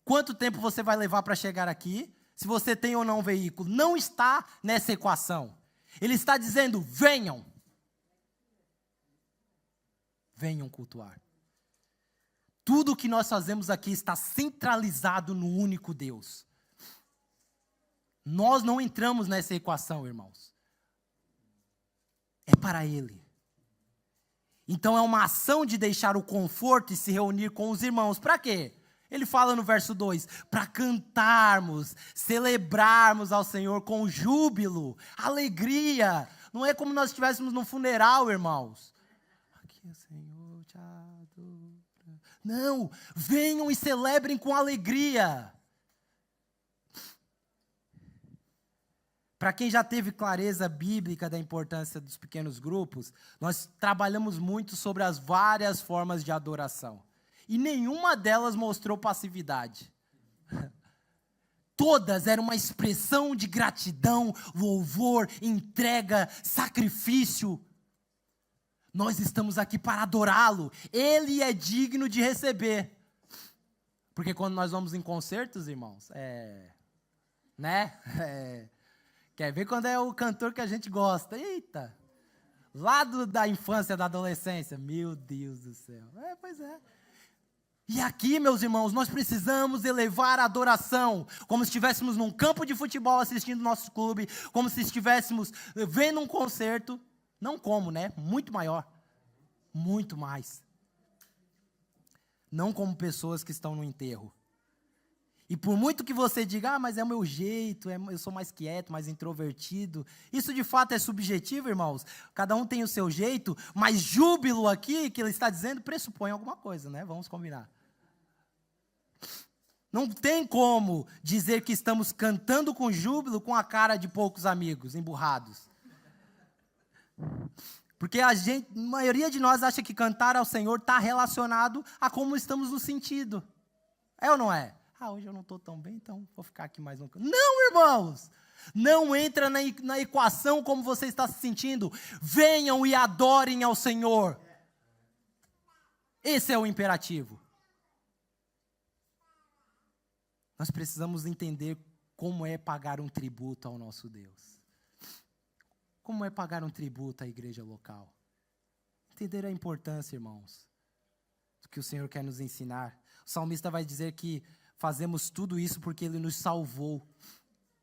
quanto tempo você vai levar para chegar aqui, se você tem ou não um veículo. Não está nessa equação. Ele está dizendo, venham. Venham cultuar. Tudo o que nós fazemos aqui está centralizado no único Deus. Nós não entramos nessa equação, irmãos. É para Ele. Então é uma ação de deixar o conforto e se reunir com os irmãos. Para quê? Ele fala no verso 2, para cantarmos, celebrarmos ao Senhor com júbilo, alegria. Não é como nós estivéssemos num funeral, irmãos. Aqui o Senhor te adora. Não, venham e celebrem com alegria. Para quem já teve clareza bíblica da importância dos pequenos grupos, nós trabalhamos muito sobre as várias formas de adoração. E nenhuma delas mostrou passividade. Todas eram uma expressão de gratidão, louvor, entrega, sacrifício. Nós estamos aqui para adorá-lo. Ele é digno de receber. Porque quando nós vamos em concertos, irmãos, quer ver quando é o cantor que a gente gosta? Eita! Lá da infância, da adolescência. Meu Deus do céu. Pois é. E aqui, meus irmãos, nós precisamos elevar a adoração, como se estivéssemos num campo de futebol assistindo nosso clube, como se estivéssemos vendo um concerto, não como, né? Muito maior, muito mais. Não como pessoas que estão no enterro. E por muito que você diga, mas é o meu jeito, eu sou mais quieto, mais introvertido. Isso de fato é subjetivo, irmãos. Cada um tem o seu jeito, mas júbilo aqui, que ele está dizendo, pressupõe alguma coisa, né? Vamos combinar. Não tem como dizer que estamos cantando com júbilo com a cara de poucos amigos, emburrados. Porque a maioria de nós acha que cantar ao Senhor está relacionado a como estamos no sentido. É ou não é? Hoje eu não estou tão bem, então vou ficar aqui mais um... Não, irmãos! Não entra na equação como você está se sentindo. Venham e adorem ao Senhor. Esse é o imperativo. Nós precisamos entender como é pagar um tributo ao nosso Deus. Como é pagar um tributo à igreja local. Entender a importância, irmãos, do que o Senhor quer nos ensinar. O salmista vai dizer que fazemos tudo isso porque Ele nos salvou.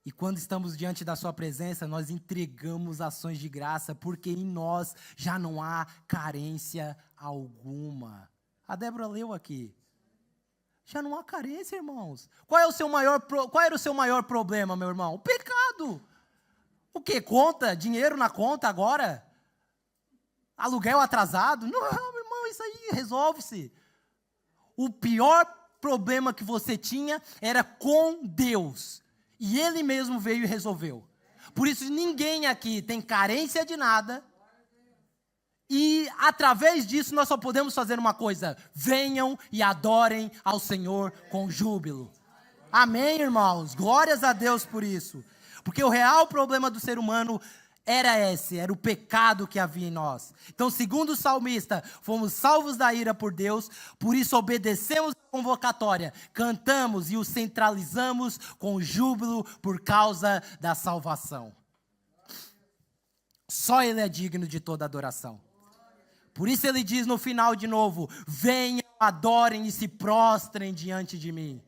E quando estamos diante da sua presença, nós entregamos ações de graça, porque em nós já não há carência alguma. A Débora leu aqui. Já não há carência, irmãos. Qual era o seu maior problema, meu irmão? O pecado. O quê? Conta? Dinheiro na conta agora? Aluguel atrasado? Não, meu irmão, isso aí resolve-se. O pior problema que você tinha era com Deus. E Ele mesmo veio e resolveu. Por isso ninguém aqui tem carência de nada E através disso nós só podemos fazer uma coisa: venham e adorem ao Senhor com júbilo. Amém, irmãos? Glórias a Deus por isso. Porque o real problema do ser humano era o pecado que havia em nós. Então, segundo o salmista, fomos salvos da ira por Deus, por isso obedecemos a convocatória, cantamos e o centralizamos com júbilo por causa da salvação. Só Ele é digno de toda adoração. Por isso Ele diz no final de novo: venham, adorem e se prostrem diante de mim.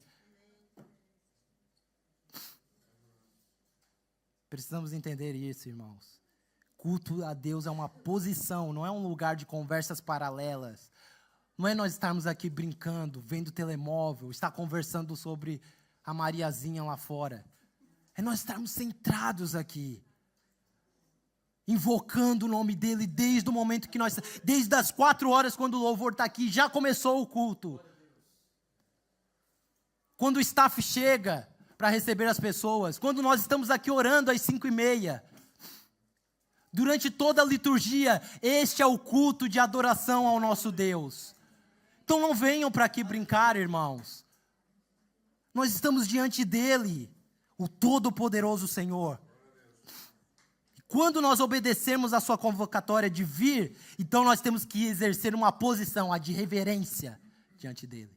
Precisamos entender isso, irmãos. Culto a Deus é uma posição, não é um lugar de conversas paralelas. Não é nós estarmos aqui brincando, vendo telemóvel, estar conversando sobre a Mariazinha lá fora. É nós estarmos centrados aqui, invocando o nome dEle desde o momento que nós... Desde as 4 horas, quando o louvor está aqui, já começou o culto. Quando o staff chega para receber as pessoas, quando nós estamos aqui orando às 5:30, durante toda a liturgia, este é o culto de adoração ao nosso Deus. Então não venham para aqui brincar, irmãos. Nós estamos diante dEle, o Todo-Poderoso Senhor. Quando nós obedecermos a sua convocatória de vir, então nós temos que exercer uma posição, a de reverência diante dEle.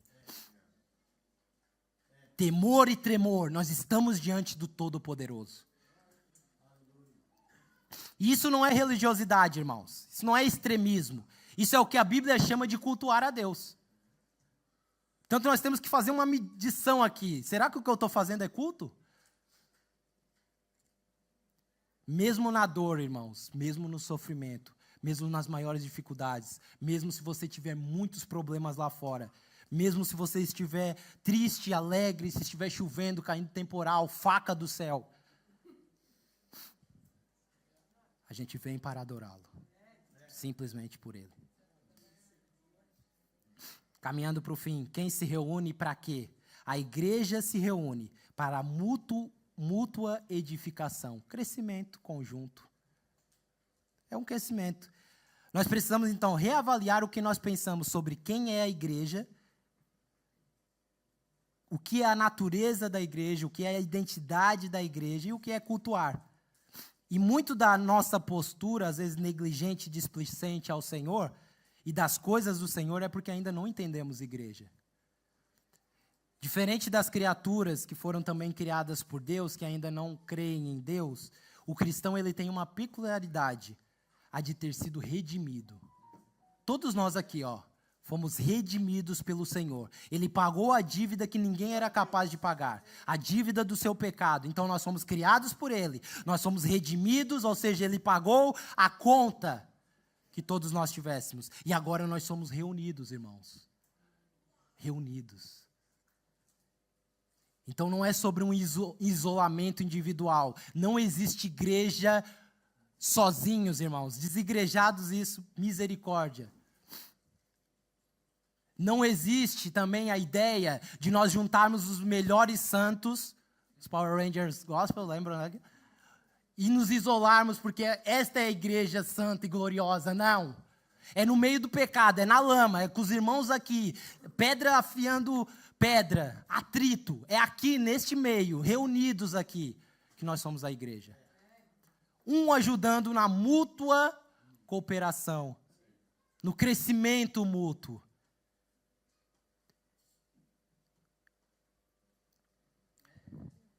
Temor e tremor, nós estamos diante do Todo-Poderoso. E isso não é religiosidade, irmãos. Isso não é extremismo. Isso é o que a Bíblia chama de cultuar a Deus. Então nós temos que fazer uma medição aqui. Será que o que eu estou fazendo é culto? Mesmo na dor, irmãos, mesmo no sofrimento, mesmo nas maiores dificuldades, mesmo se você tiver muitos problemas lá fora, mesmo se você estiver triste, alegre, se estiver chovendo, caindo temporal, faca do céu, a gente vem para adorá-lo, simplesmente por Ele. Caminhando para o fim, quem se reúne para quê? A igreja se reúne para mútua edificação, crescimento conjunto. É um crescimento. Nós precisamos, então, reavaliar o que nós pensamos sobre quem é a igreja, o que é a natureza da igreja, o que é a identidade da igreja e o que é cultuar. E muito da nossa postura, às vezes negligente, displicente ao Senhor e das coisas do Senhor, é porque ainda não entendemos igreja. Diferente das criaturas que foram também criadas por Deus, que ainda não creem em Deus, o cristão ele tem uma peculiaridade, a de ter sido redimido. Todos nós aqui, fomos redimidos pelo Senhor. Ele pagou a dívida que ninguém era capaz de pagar, a dívida do seu pecado. Então nós fomos criados por Ele, nós somos redimidos, ou seja, Ele pagou a conta que todos nós tivéssemos. E agora nós somos reunidos, irmãos. Reunidos. Então não é sobre um isolamento individual. Não existe igreja sozinhos, irmãos. Desigrejados, isso, misericórdia. Não existe também a ideia de nós juntarmos os melhores santos, os Power Rangers Gospel, lembram, né? E nos isolarmos porque esta é a igreja santa e gloriosa. Não. É no meio do pecado, é na lama, é com os irmãos aqui, pedra afiando pedra, atrito. É aqui, neste meio, reunidos aqui, que nós somos a igreja. Um ajudando na mútua cooperação, no crescimento mútuo.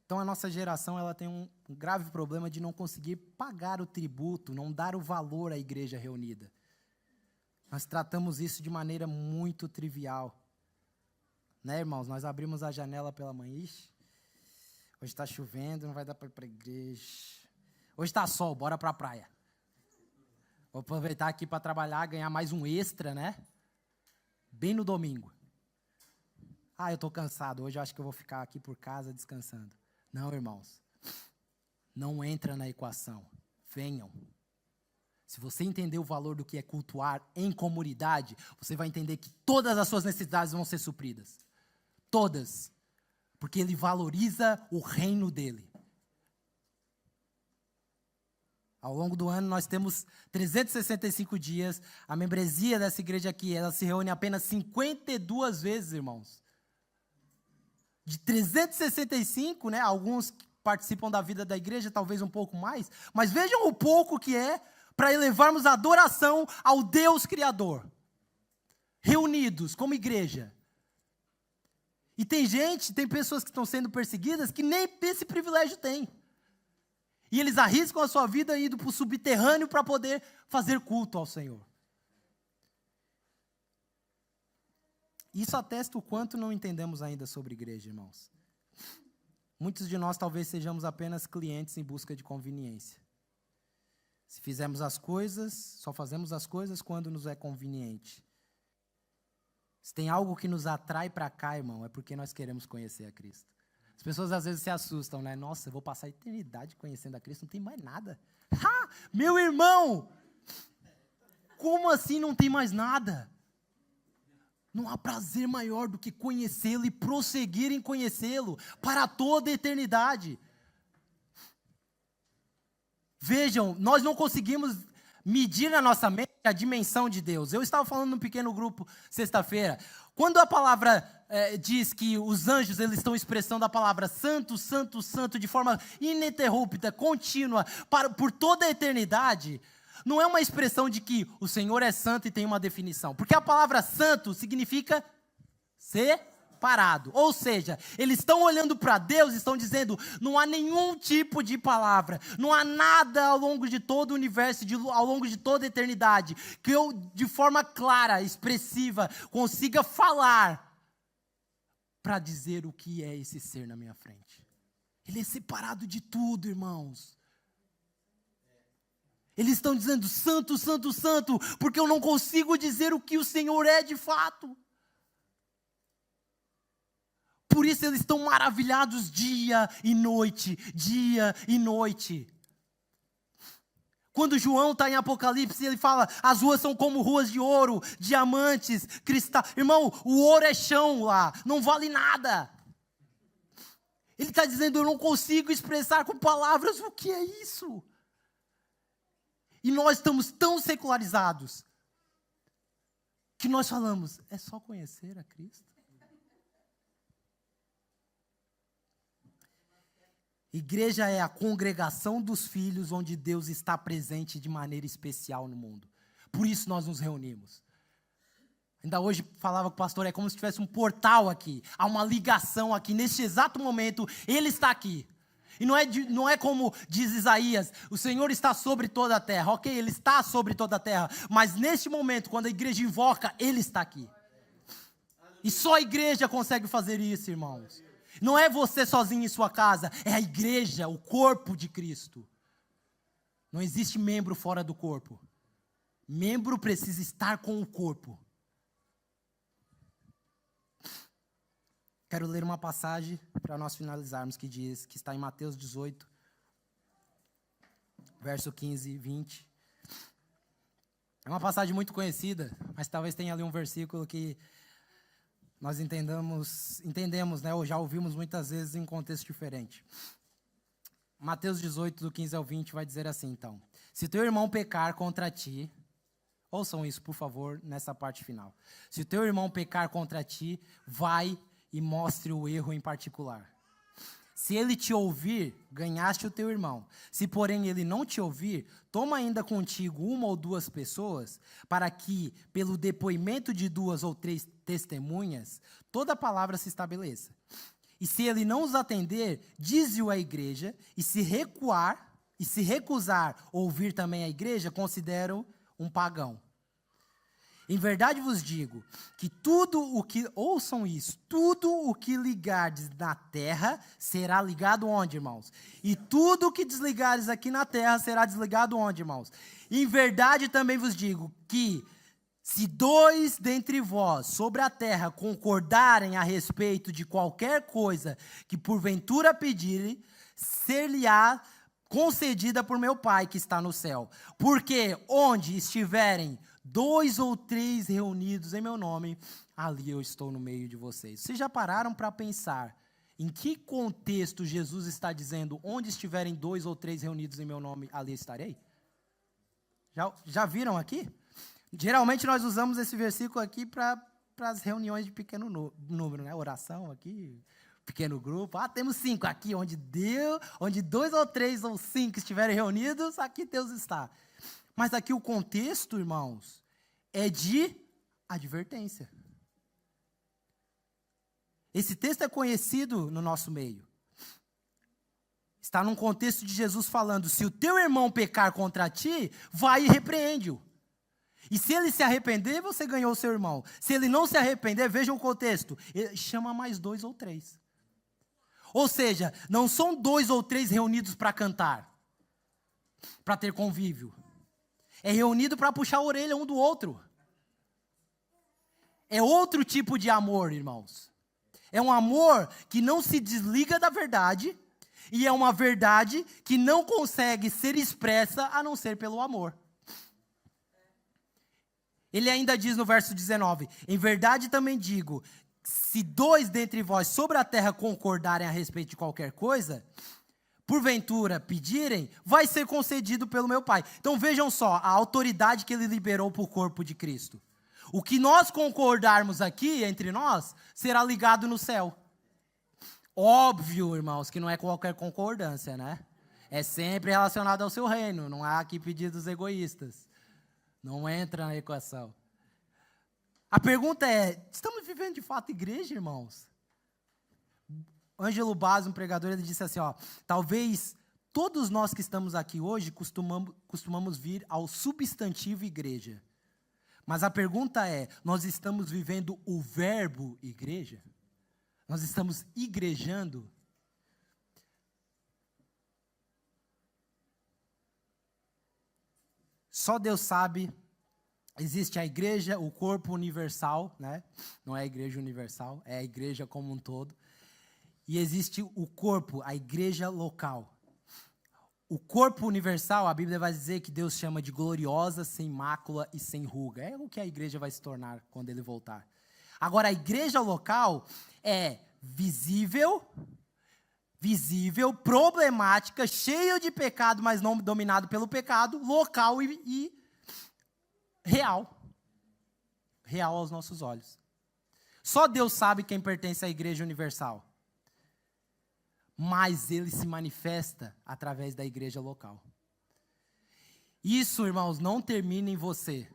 Então a nossa geração ela tem um grave problema de não conseguir pagar o tributo, não dar o valor à igreja reunida. Nós tratamos isso de maneira muito trivial. Né, irmãos? Nós abrimos a janela pela manhã. Ixi, hoje está chovendo, não vai dar para ir para a igreja. Hoje está sol, bora para a praia. Vou aproveitar aqui para trabalhar, ganhar mais um extra, né? Bem no domingo. Eu estou cansado, hoje eu acho que eu vou ficar aqui por casa descansando. Não, irmãos. Não entra na equação. Venham. Se você entender o valor do que é cultuar em comunidade, você vai entender que todas as suas necessidades vão ser supridas. Todas. Porque Ele valoriza o reino dEle. Ao longo do ano, nós temos 365 dias. A membresia dessa igreja aqui, ela se reúne apenas 52 vezes, irmãos. De 365, né? Alguns participam da vida da igreja, talvez um pouco mais. Mas vejam o pouco que é para elevarmos a adoração ao Deus Criador. Reunidos como igreja. E tem pessoas que estão sendo perseguidas que nem esse privilégio têm. E eles arriscam a sua vida indo para o subterrâneo para poder fazer culto ao Senhor. Isso atesta o quanto não entendemos ainda sobre igreja, irmãos. Muitos de nós talvez sejamos apenas clientes em busca de conveniência. Se fizermos as coisas, só fazemos as coisas quando nos é conveniente. Se tem algo que nos atrai para cá, irmão, é porque nós queremos conhecer a Cristo. As pessoas às vezes se assustam, né? Nossa, eu vou passar a eternidade conhecendo a Cristo, não tem mais nada. Ha! Meu irmão! Como assim não tem mais nada? Não há prazer maior do que conhecê-lo e prosseguir em conhecê-lo para toda a eternidade. Vejam, nós não conseguimos medir na nossa mente a dimensão de Deus. Eu estava falando num pequeno grupo sexta-feira. Quando a palavra diz que os anjos eles estão expressando a palavra santo, santo, santo de forma ininterrupta, contínua, por toda a eternidade, não é uma expressão de que o Senhor é santo e tem uma definição. Porque a palavra santo significa separado. Ou seja, eles estão olhando para Deus e estão dizendo, não há nenhum tipo de palavra, não há nada ao longo de todo o universo, ao longo de toda a eternidade, que eu, de forma clara, expressiva, consiga falar para dizer o que é esse ser na minha frente. Ele é separado de tudo, irmãos. Eles estão dizendo, santo, santo, santo, porque eu não consigo dizer o que o Senhor é de fato. Por isso eles estão maravilhados dia e noite, dia e noite. Quando João está em Apocalipse, ele fala, as ruas são como ruas de ouro, diamantes, cristal. Irmão, o ouro é chão lá, não vale nada. Ele está dizendo, eu não consigo expressar com palavras o que é isso. E nós estamos tão secularizados, que nós falamos, é só conhecer a Cristo. Igreja é a congregação dos filhos onde Deus está presente de maneira especial no mundo. Por isso nós nos reunimos. Ainda hoje falava com o pastor, é como se tivesse um portal aqui. Há uma ligação aqui. Neste exato momento, Ele está aqui. E não é como diz Isaías, o Senhor está sobre toda a terra. Ok, Ele está sobre toda a terra. Mas neste momento, quando a igreja invoca, Ele está aqui. E só a igreja consegue fazer isso, irmãos. Não é você sozinho em sua casa, é a igreja, o corpo de Cristo. Não existe membro fora do corpo. Membro precisa estar com o corpo. Quero ler uma passagem para nós finalizarmos, que está em Mateus 18, verso 15 e 20. É uma passagem muito conhecida, mas talvez tenha ali um versículo que nós entendemos, né, ou já ouvimos muitas vezes em contexto diferente. Mateus 18, do 15 ao 20, vai dizer assim, então. Se teu irmão pecar contra ti, ouçam isso, por favor, nessa parte final. Se o teu irmão pecar contra ti, vai e mostre o erro em particular. Se ele te ouvir, ganhaste o teu irmão. Se, porém, ele não te ouvir, toma ainda contigo uma ou duas pessoas, para que, pelo depoimento de 2 ou 3 testemunhas, toda palavra se estabeleça. E se ele não os atender, dize-o à igreja, e se recusar ouvir também a igreja, considera-o um pagão. Em verdade vos digo que ouçam isso, tudo o que ligardes na terra será ligado onde, irmãos? E tudo o que desligares aqui na terra será desligado onde, irmãos? Em verdade também vos digo que se 2 dentre vós sobre a terra concordarem a respeito de qualquer coisa que porventura pedirem, ser-lhe-á concedida por meu Pai que está no céu. Porque onde estiverem 2 ou 3 reunidos em meu nome, ali eu estou no meio de vocês. Vocês já pararam para pensar em que contexto Jesus está dizendo, onde estiverem 2 ou 3 reunidos em meu nome, ali estarei? Já viram aqui? Geralmente nós usamos esse versículo aqui para as reuniões de pequeno número, né? Oração aqui, pequeno grupo. Temos 5 aqui, onde 2 ou 3 ou 5 estiverem reunidos, aqui Deus está. Mas aqui o contexto, irmãos, é de advertência. Esse texto é conhecido no nosso meio. Está num contexto de Jesus falando, se o teu irmão pecar contra ti, vai e repreende-o. E se ele se arrepender, você ganhou o seu irmão. Se ele não se arrepender, veja o contexto, ele chama mais 2 ou 3. Ou seja, não são 2 ou 3 reunidos para cantar, para ter convívio. É reunido para puxar a orelha um do outro. É outro tipo de amor, irmãos. É um amor que não se desliga da verdade, e é uma verdade que não consegue ser expressa a não ser pelo amor. Ele ainda diz no verso 19, em verdade também digo, se 2 dentre vós sobre a terra concordarem a respeito de qualquer coisa, porventura pedirem, vai ser concedido pelo meu Pai. Então vejam só, a autoridade que ele liberou para o corpo de Cristo. O que nós concordarmos aqui, entre nós, será ligado no céu. Óbvio, irmãos, que não é qualquer concordância, né? É sempre relacionado ao seu reino, não há aqui pedidos egoístas. Não entra na equação. A pergunta é, estamos vivendo de fato igreja, irmãos? Ângelo Baz, um pregador, ele disse assim, talvez todos nós que estamos aqui hoje costumamos vir ao substantivo igreja. Mas a pergunta é, nós estamos vivendo o verbo igreja? Nós estamos igrejando? Só Deus sabe, existe a igreja, o corpo universal, né? Não é a igreja universal, é a igreja como um todo. E existe o corpo, a igreja local. O corpo universal, a Bíblia vai dizer que Deus chama de gloriosa, sem mácula e sem ruga. É o que a igreja vai se tornar quando ele voltar. Agora, a igreja local é visível, problemática, cheio de pecado, mas não dominado pelo pecado, local e real. Real aos nossos olhos. Só Deus sabe quem pertence à igreja universal. Mas ele se manifesta através da igreja local. Isso, irmãos, não termina em você.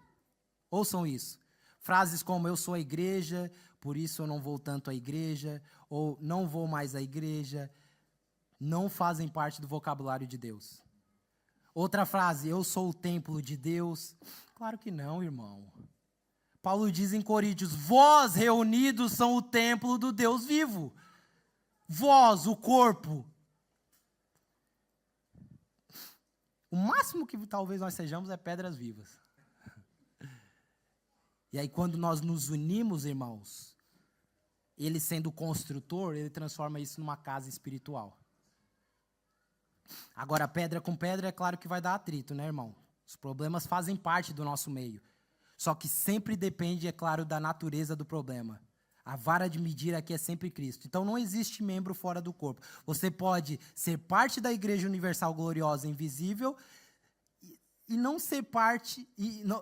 Ouçam isso. Frases como, eu sou a igreja, por isso eu não vou tanto à igreja, ou não vou mais à igreja, não fazem parte do vocabulário de Deus. Outra frase, eu sou o templo de Deus. Claro que não, irmão. Paulo diz em Coríntios, vós reunidos são o templo do Deus vivo. Vós, o corpo. O máximo que talvez nós sejamos é pedras vivas. E aí quando nós nos unimos, irmãos, ele sendo o construtor, ele transforma isso numa casa espiritual. Agora, pedra com pedra, é claro que vai dar atrito, né, irmão? Os problemas fazem parte do nosso meio. Só que sempre depende, é claro, da natureza do problema. A vara de medir aqui é sempre Cristo. Então, não existe membro fora do corpo. Você pode ser parte da Igreja Universal Gloriosa Invisível e não ser parte,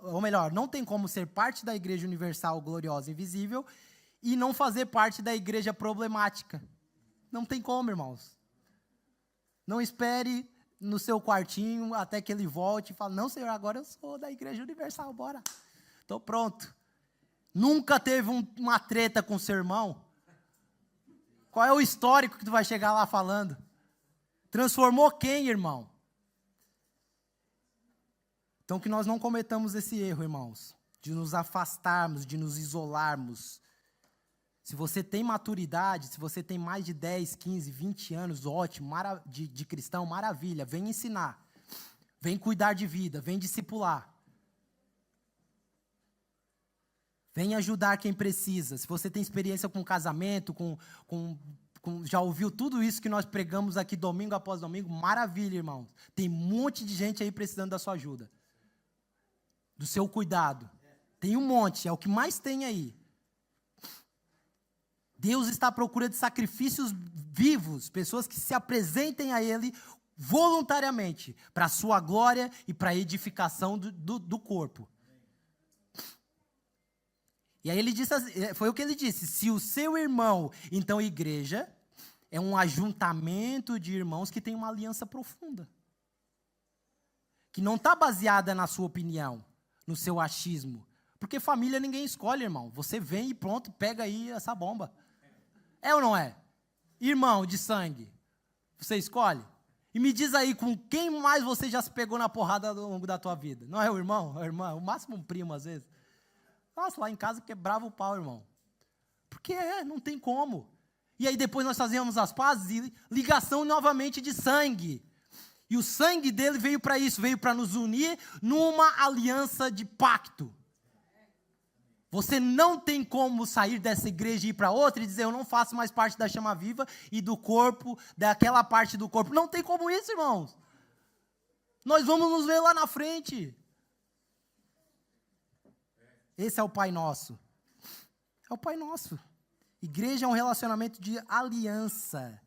ou melhor, não tem como ser parte da Igreja Universal Gloriosa Invisível e não fazer parte da Igreja Problemática. Não tem como, irmãos. Não espere no seu quartinho até que ele volte e fale, não, Senhor, agora eu sou da Igreja Universal, bora. Estou pronto. Nunca teve uma treta com seu irmão? Qual é o histórico que tu vai chegar lá falando? Transformou quem, irmão? Então, que nós não cometamos esse erro, irmãos, de nos afastarmos, de nos isolarmos. Se você tem maturidade, se você tem mais de 10, 15, 20 anos, ótimo, de cristão, maravilha, vem ensinar, vem cuidar de vida, vem discipular. Vem ajudar quem precisa. Se você tem experiência com casamento, já ouviu tudo isso que nós pregamos aqui domingo após domingo, maravilha, irmãos. Tem um monte de gente aí precisando da sua ajuda. Do seu cuidado. Tem um monte, é o que mais tem aí. Deus está à procura de sacrifícios vivos, pessoas que se apresentem a Ele voluntariamente, para a sua glória e para a edificação do corpo. E aí ele disse, foi o que ele disse, se o seu irmão, então igreja, é um ajuntamento de irmãos que tem uma aliança profunda. Que não está baseada na sua opinião, no seu achismo. Porque família ninguém escolhe, irmão. Você vem e pronto, pega aí essa bomba. É ou não é? Irmão de sangue, você escolhe? E me diz aí, com quem mais você já se pegou na porrada ao longo da tua vida? Não é o irmão? É o irmão, o máximo um primo às vezes. Nossa, lá em casa quebrava o pau, irmão. Porque não tem como. E aí depois nós fazíamos as pazes e ligação novamente de sangue. E o sangue dele veio para isso, veio para nos unir numa aliança de pacto. Você não tem como sair dessa igreja e ir para outra e dizer, eu não faço mais parte da chama viva e do corpo, daquela parte do corpo. Não tem como isso, irmãos. Nós vamos nos ver lá na frente. Esse é o Pai Nosso. É o Pai Nosso. Igreja é um relacionamento de aliança.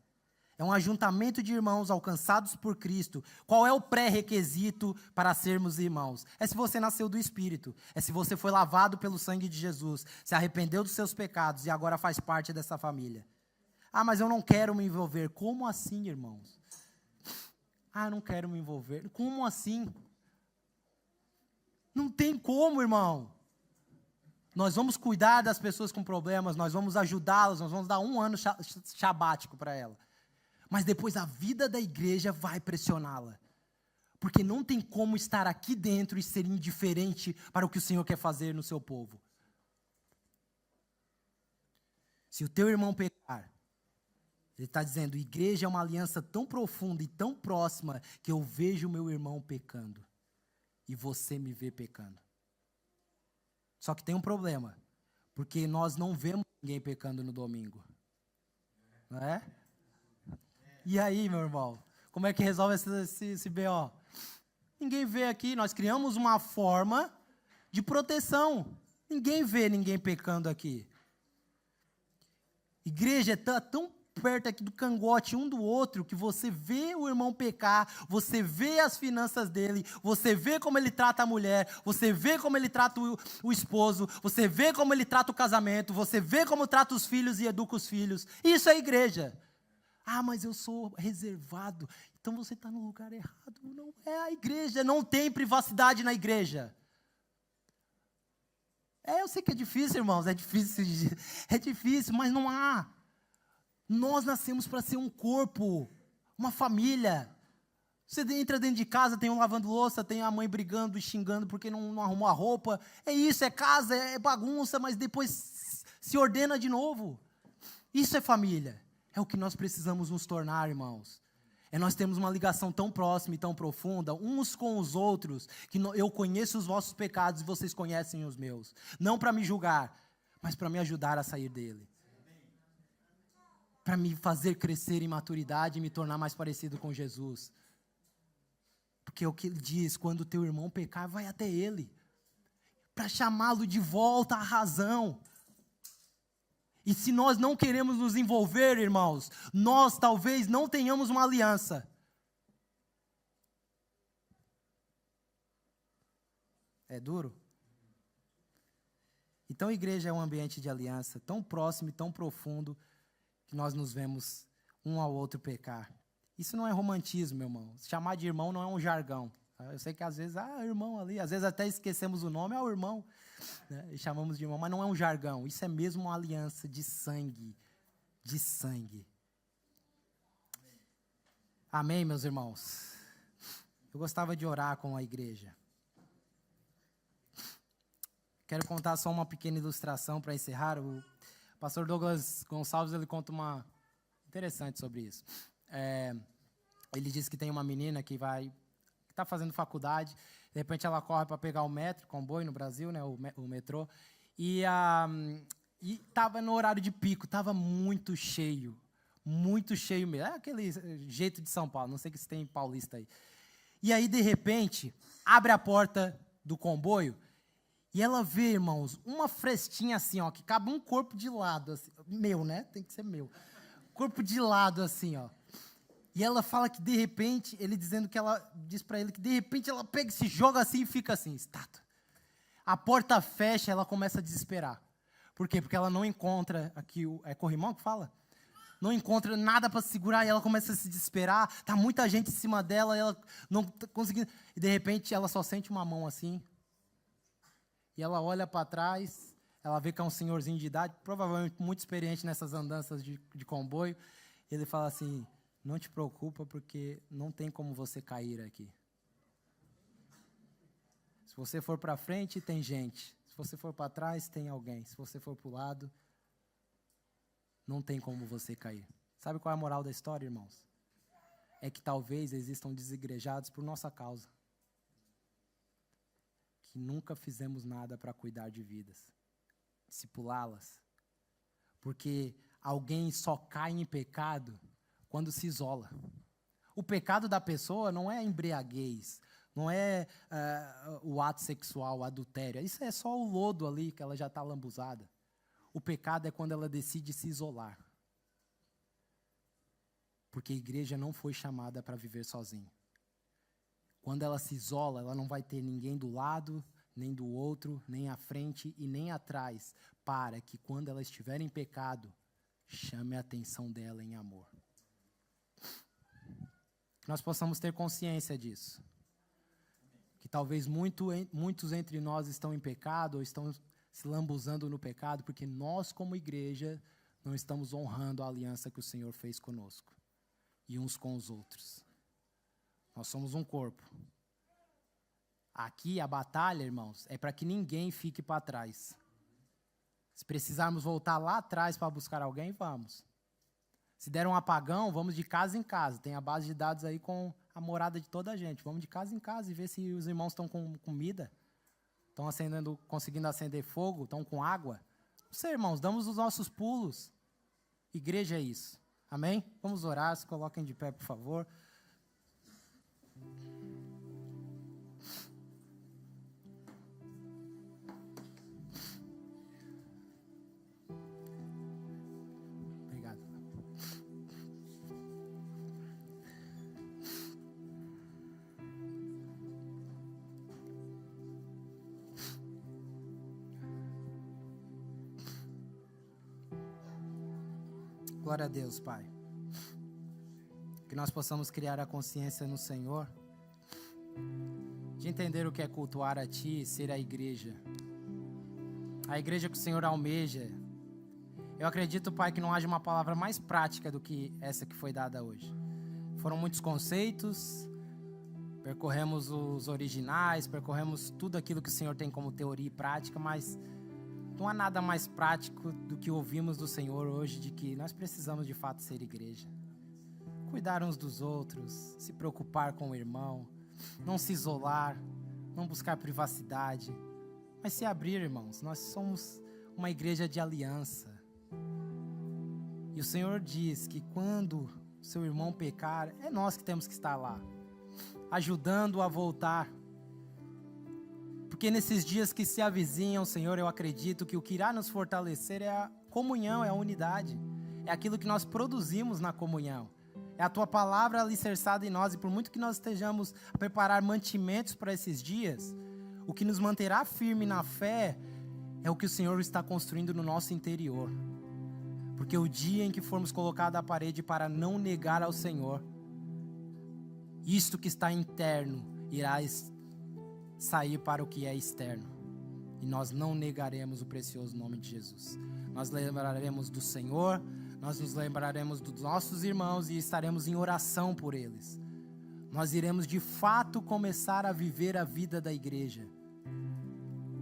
É um ajuntamento de irmãos alcançados por Cristo. Qual é o pré-requisito para sermos irmãos? É se você nasceu do Espírito. É se você foi lavado pelo sangue de Jesus, se arrependeu dos seus pecados e agora faz parte dessa família. Ah, mas eu não quero me envolver. Como assim, irmãos? Ah, não quero me envolver. Como assim? Não tem como, irmão. Nós vamos cuidar das pessoas com problemas, nós vamos ajudá-las, nós vamos dar um ano sabático para ela. Mas depois a vida da igreja vai pressioná-la. Porque não tem como estar aqui dentro e ser indiferente para o que o Senhor quer fazer no seu povo. Se o teu irmão pecar, ele está dizendo, igreja é uma aliança tão profunda e tão próxima que eu vejo o meu irmão pecando. E você me vê pecando. Só que tem um problema, porque nós não vemos ninguém pecando no domingo. Não é? E aí, meu irmão? Como é que resolve esse BO? Ninguém vê aqui, nós criamos uma forma de proteção. Ninguém vê ninguém pecando aqui. Igreja está tão perto aqui do cangote um do outro, que você vê o irmão pecar, você vê as finanças dele, você vê como ele trata a mulher, você vê como ele trata o esposo, você vê como ele trata o casamento, você vê como trata os filhos e educa os filhos. Isso é igreja. Ah, mas eu sou reservado. Então você está no lugar errado. Não é a igreja, não tem privacidade na igreja. Eu sei que é difícil, irmãos, é difícil, mas não há. Nós nascemos para ser um corpo, uma família. Você entra dentro de casa, tem um lavando louça, tem a mãe brigando e xingando porque não arrumou a roupa. É isso, é casa, é bagunça, mas depois se ordena de novo. Isso é família. É o que nós precisamos nos tornar, irmãos. Nós temos uma ligação tão próxima e tão profunda, uns com os outros, que eu conheço os vossos pecados e vocês conhecem os meus. Não para me julgar, mas para me ajudar a sair dele. Para me fazer crescer em maturidade e me tornar mais parecido com Jesus. Porque é o que ele diz, quando o teu irmão pecar, vai até ele. Para chamá-lo de volta à razão. E se nós não queremos nos envolver, irmãos, nós talvez não tenhamos uma aliança. É duro? Então a igreja é um ambiente de aliança tão próximo e tão profundo que nós nos vemos um ao outro pecar. Isso não é romantismo, meu irmão. Chamar de irmão não é um jargão. Eu sei que às vezes, irmão ali, às vezes até esquecemos o nome, o irmão, né? E chamamos de irmão, mas não é um jargão. Isso é mesmo uma aliança de sangue, de sangue. Amém, meus irmãos? Eu gostava de orar com a igreja. Quero contar só uma pequena ilustração para encerrar. O pastor Douglas Gonçalves, ele conta uma interessante sobre isso. Ele diz que tem uma menina que está fazendo faculdade, de repente ela corre para pegar o metro, comboio no Brasil, né, o metrô, e estava no horário de pico, estava muito cheio mesmo. É aquele jeito de São Paulo, não sei se tem paulista aí. E aí, de repente, abre a porta do comboio, e ela vê, irmãos, uma frestinha assim, ó, que cabe um corpo de lado, assim, meu, né? Tem que ser meu. Corpo de lado, assim, ó. E ela fala que de repente, ele dizendo que ela diz para ele que de repente ela pega e se joga assim e fica assim, estátua. A porta fecha, ela começa a desesperar. Por quê? Porque ela não encontra aqui, é corrimão que fala? Não encontra nada para segurar e ela começa a se desesperar. Tá muita gente em cima dela, e ela não tá conseguindo. E de repente ela só sente uma mão assim. E ela olha para trás, ela vê que é um senhorzinho de idade, provavelmente muito experiente nessas andanças de comboio. Ele fala assim: não te preocupa, porque não tem como você cair aqui. Se você for para frente, tem gente. Se você for para trás, tem alguém. Se você for para o lado, não tem como você cair. Sabe qual é a moral da história, irmãos? É que talvez existam desigrejados por nossa causa, que nunca fizemos nada para cuidar de vidas, discipulá-las. Porque alguém só cai em pecado quando se isola. O pecado da pessoa não é a embriaguez, não é o ato sexual, o adultério. Isso é só o lodo ali que ela já está lambuzada. O pecado é quando ela decide se isolar. Porque a igreja não foi chamada para viver sozinha. Quando ela se isola, ela não vai ter ninguém do lado, nem do outro, nem à frente e nem atrás, para que quando ela estiver em pecado, chame a atenção dela em amor. Que nós possamos ter consciência disso. Que talvez muitos entre nós estão em pecado ou estão se lambuzando no pecado, porque nós, como igreja, não estamos honrando a aliança que o Senhor fez conosco e uns com os outros. Nós somos um corpo. Aqui a batalha, irmãos, é para que ninguém fique para trás. Se precisarmos voltar lá atrás para buscar alguém, vamos. Se der um apagão, vamos de casa em casa. Tem a base de dados aí com a morada de toda a gente. Vamos de casa em casa e ver se os irmãos estão com comida, estão conseguindo acender fogo, estão com água. Não sei, irmãos, damos os nossos pulos. Igreja é isso. Amém? Vamos orar, se coloquem de pé, por favor. Obrigado. Glória a Deus, Pai. Que nós possamos criar a consciência no Senhor, de entender o que é cultuar a Ti e ser a igreja. A igreja que o Senhor almeja. Eu acredito, Pai, que não haja uma palavra mais prática do que essa que foi dada hoje. Foram muitos conceitos, percorremos os originais, percorremos tudo aquilo que o Senhor tem como teoria e prática, mas não há nada mais prático do que ouvimos do Senhor hoje, de que nós precisamos de fato ser igreja. Cuidar uns dos outros, se preocupar com o irmão, não se isolar, não buscar privacidade, mas se abrir, irmãos. Nós somos uma igreja de aliança. E o Senhor diz que quando seu irmão pecar, é nós que temos que estar lá, ajudando-o a voltar. Porque nesses dias que se avizinham, Senhor, eu acredito que o que irá nos fortalecer é a comunhão, é a unidade. É aquilo que nós produzimos na comunhão. É a Tua palavra alicerçada em nós. E por muito que nós estejamos a preparar mantimentos para esses dias, o que nos manterá firme na fé é o que o Senhor está construindo no nosso interior. Porque o dia em que formos colocados à parede para não negar ao Senhor, isto que está interno irá sair para o que é externo. E nós não negaremos o precioso nome de Jesus. Nós lembraremos do Senhor, nós nos lembraremos dos nossos irmãos e estaremos em oração por eles. Nós iremos de fato começar a viver a vida da igreja,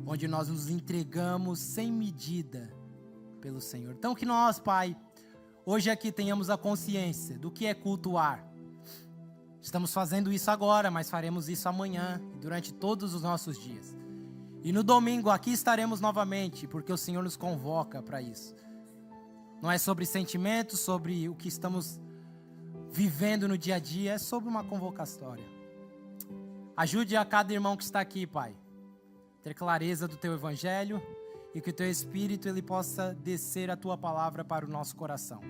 onde nós nos entregamos sem medida pelo Senhor. Então que nós, Pai, hoje aqui tenhamos a consciência do que é cultuar. Estamos fazendo isso agora, mas faremos isso amanhã, durante todos os nossos dias. E no domingo aqui estaremos novamente, porque o Senhor nos convoca para isso. Não é sobre sentimentos, sobre o que estamos vivendo no dia a dia, é sobre uma convocatória. Ajude a cada irmão que está aqui, Pai, ter clareza do Teu Evangelho e que o Teu Espírito ele possa descer a Tua palavra para o nosso coração.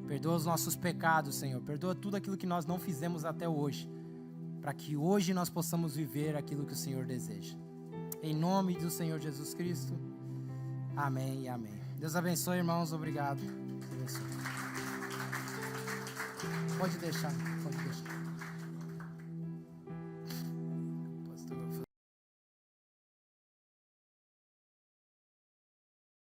Perdoa os nossos pecados, Senhor. Perdoa tudo aquilo que nós não fizemos até hoje, para que hoje nós possamos viver aquilo que o Senhor deseja. Em nome do Senhor Jesus Cristo. Amém e amém. Deus abençoe, irmãos. Obrigado. Deus abençoe. Pode deixar.